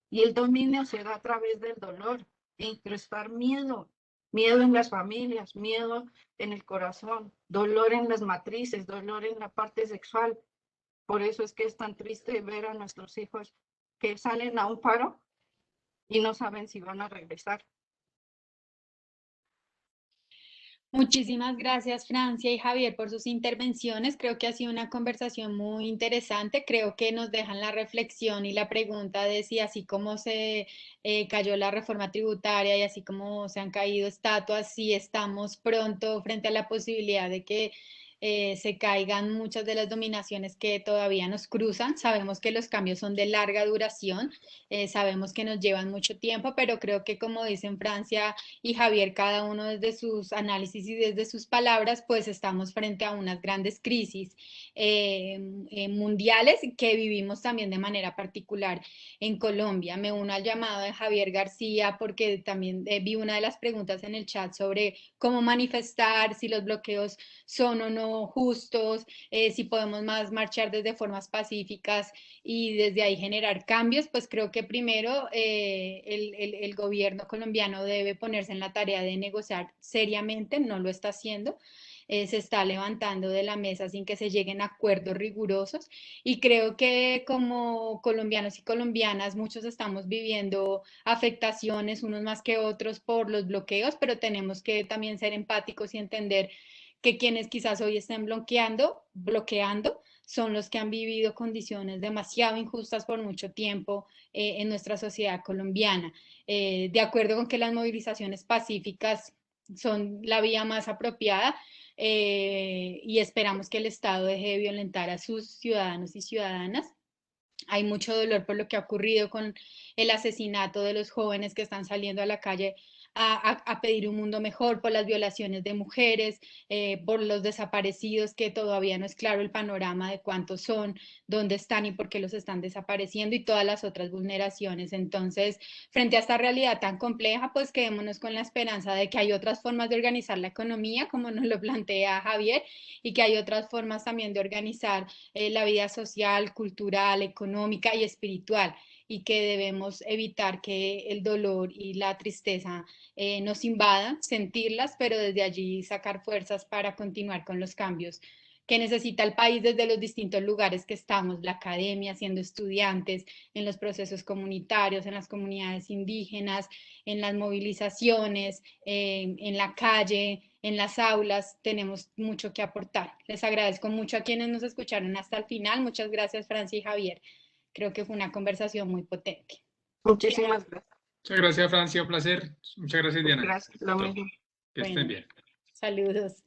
Y el dominio se da a través del dolor, incrustar miedo, miedo en las familias, miedo en el corazón, dolor en las matrices, dolor en la parte sexual. Por eso es que es tan triste ver a nuestros hijos que salen a un paro y no saben si van a regresar. Muchísimas gracias, Francia y Javier, por sus intervenciones. Creo que ha sido una conversación muy interesante. Creo que nos dejan la reflexión y la pregunta de si así como se cayó la reforma tributaria y así como se han caído estatuas, si estamos pronto frente a la posibilidad de que se caigan muchas de las dominaciones que todavía nos cruzan. Sabemos que los cambios son de larga duración, sabemos que nos llevan mucho tiempo, pero creo que como dicen Francia y Javier, cada uno desde sus análisis y desde sus palabras, pues estamos frente a unas grandes crisis mundiales que vivimos también de manera particular en Colombia. Me uno al llamado de Javier García porque también vi una de las preguntas en el chat sobre cómo manifestar, si los bloqueos son o no justos, si podemos más marchar desde formas pacíficas y desde ahí generar cambios, pues creo que primero el gobierno colombiano debe ponerse en la tarea de negociar seriamente, no lo está haciendo. Se está levantando de la mesa sin que se lleguen a acuerdos rigurosos y creo que como colombianos y colombianas muchos estamos viviendo afectaciones unos más que otros por los bloqueos, pero tenemos que también ser empáticos y entender que quienes quizás hoy estén bloqueando son los que han vivido condiciones demasiado injustas por mucho tiempo en nuestra sociedad colombiana. De acuerdo con que las movilizaciones pacíficas son la vía más apropiada y esperamos que el Estado deje de violentar a sus ciudadanos y ciudadanas. Hay mucho dolor por lo que ha ocurrido con el asesinato de los jóvenes que están saliendo a la calle a pedir un mundo mejor, por las violaciones de mujeres, por los desaparecidos, que todavía no es claro el panorama de cuántos son, dónde están y por qué los están desapareciendo y todas las otras vulneraciones. Entonces, frente a esta realidad tan compleja, pues quedémonos con la esperanza de que hay otras formas de organizar la economía, como nos lo plantea Javier, y que hay otras formas también de organizar la vida social, cultural, económica y espiritual. y que debemos evitar que el dolor y la tristeza nos invadan, sentirlas, pero desde allí sacar fuerzas para continuar con los cambios que necesita el país desde los distintos lugares que estamos, la academia, siendo estudiantes, en los procesos comunitarios, en las comunidades indígenas, en las movilizaciones, en la calle, en las aulas, tenemos mucho que aportar. Les agradezco mucho a quienes nos escucharon hasta el final. Muchas gracias, Francia y Javier. Creo que fue una conversación muy potente. Muchísimas gracias. Muchas gracias, Francia, un placer. Muchas gracias, Diana. Gracias, lo mismo. Que estén bien. Saludos.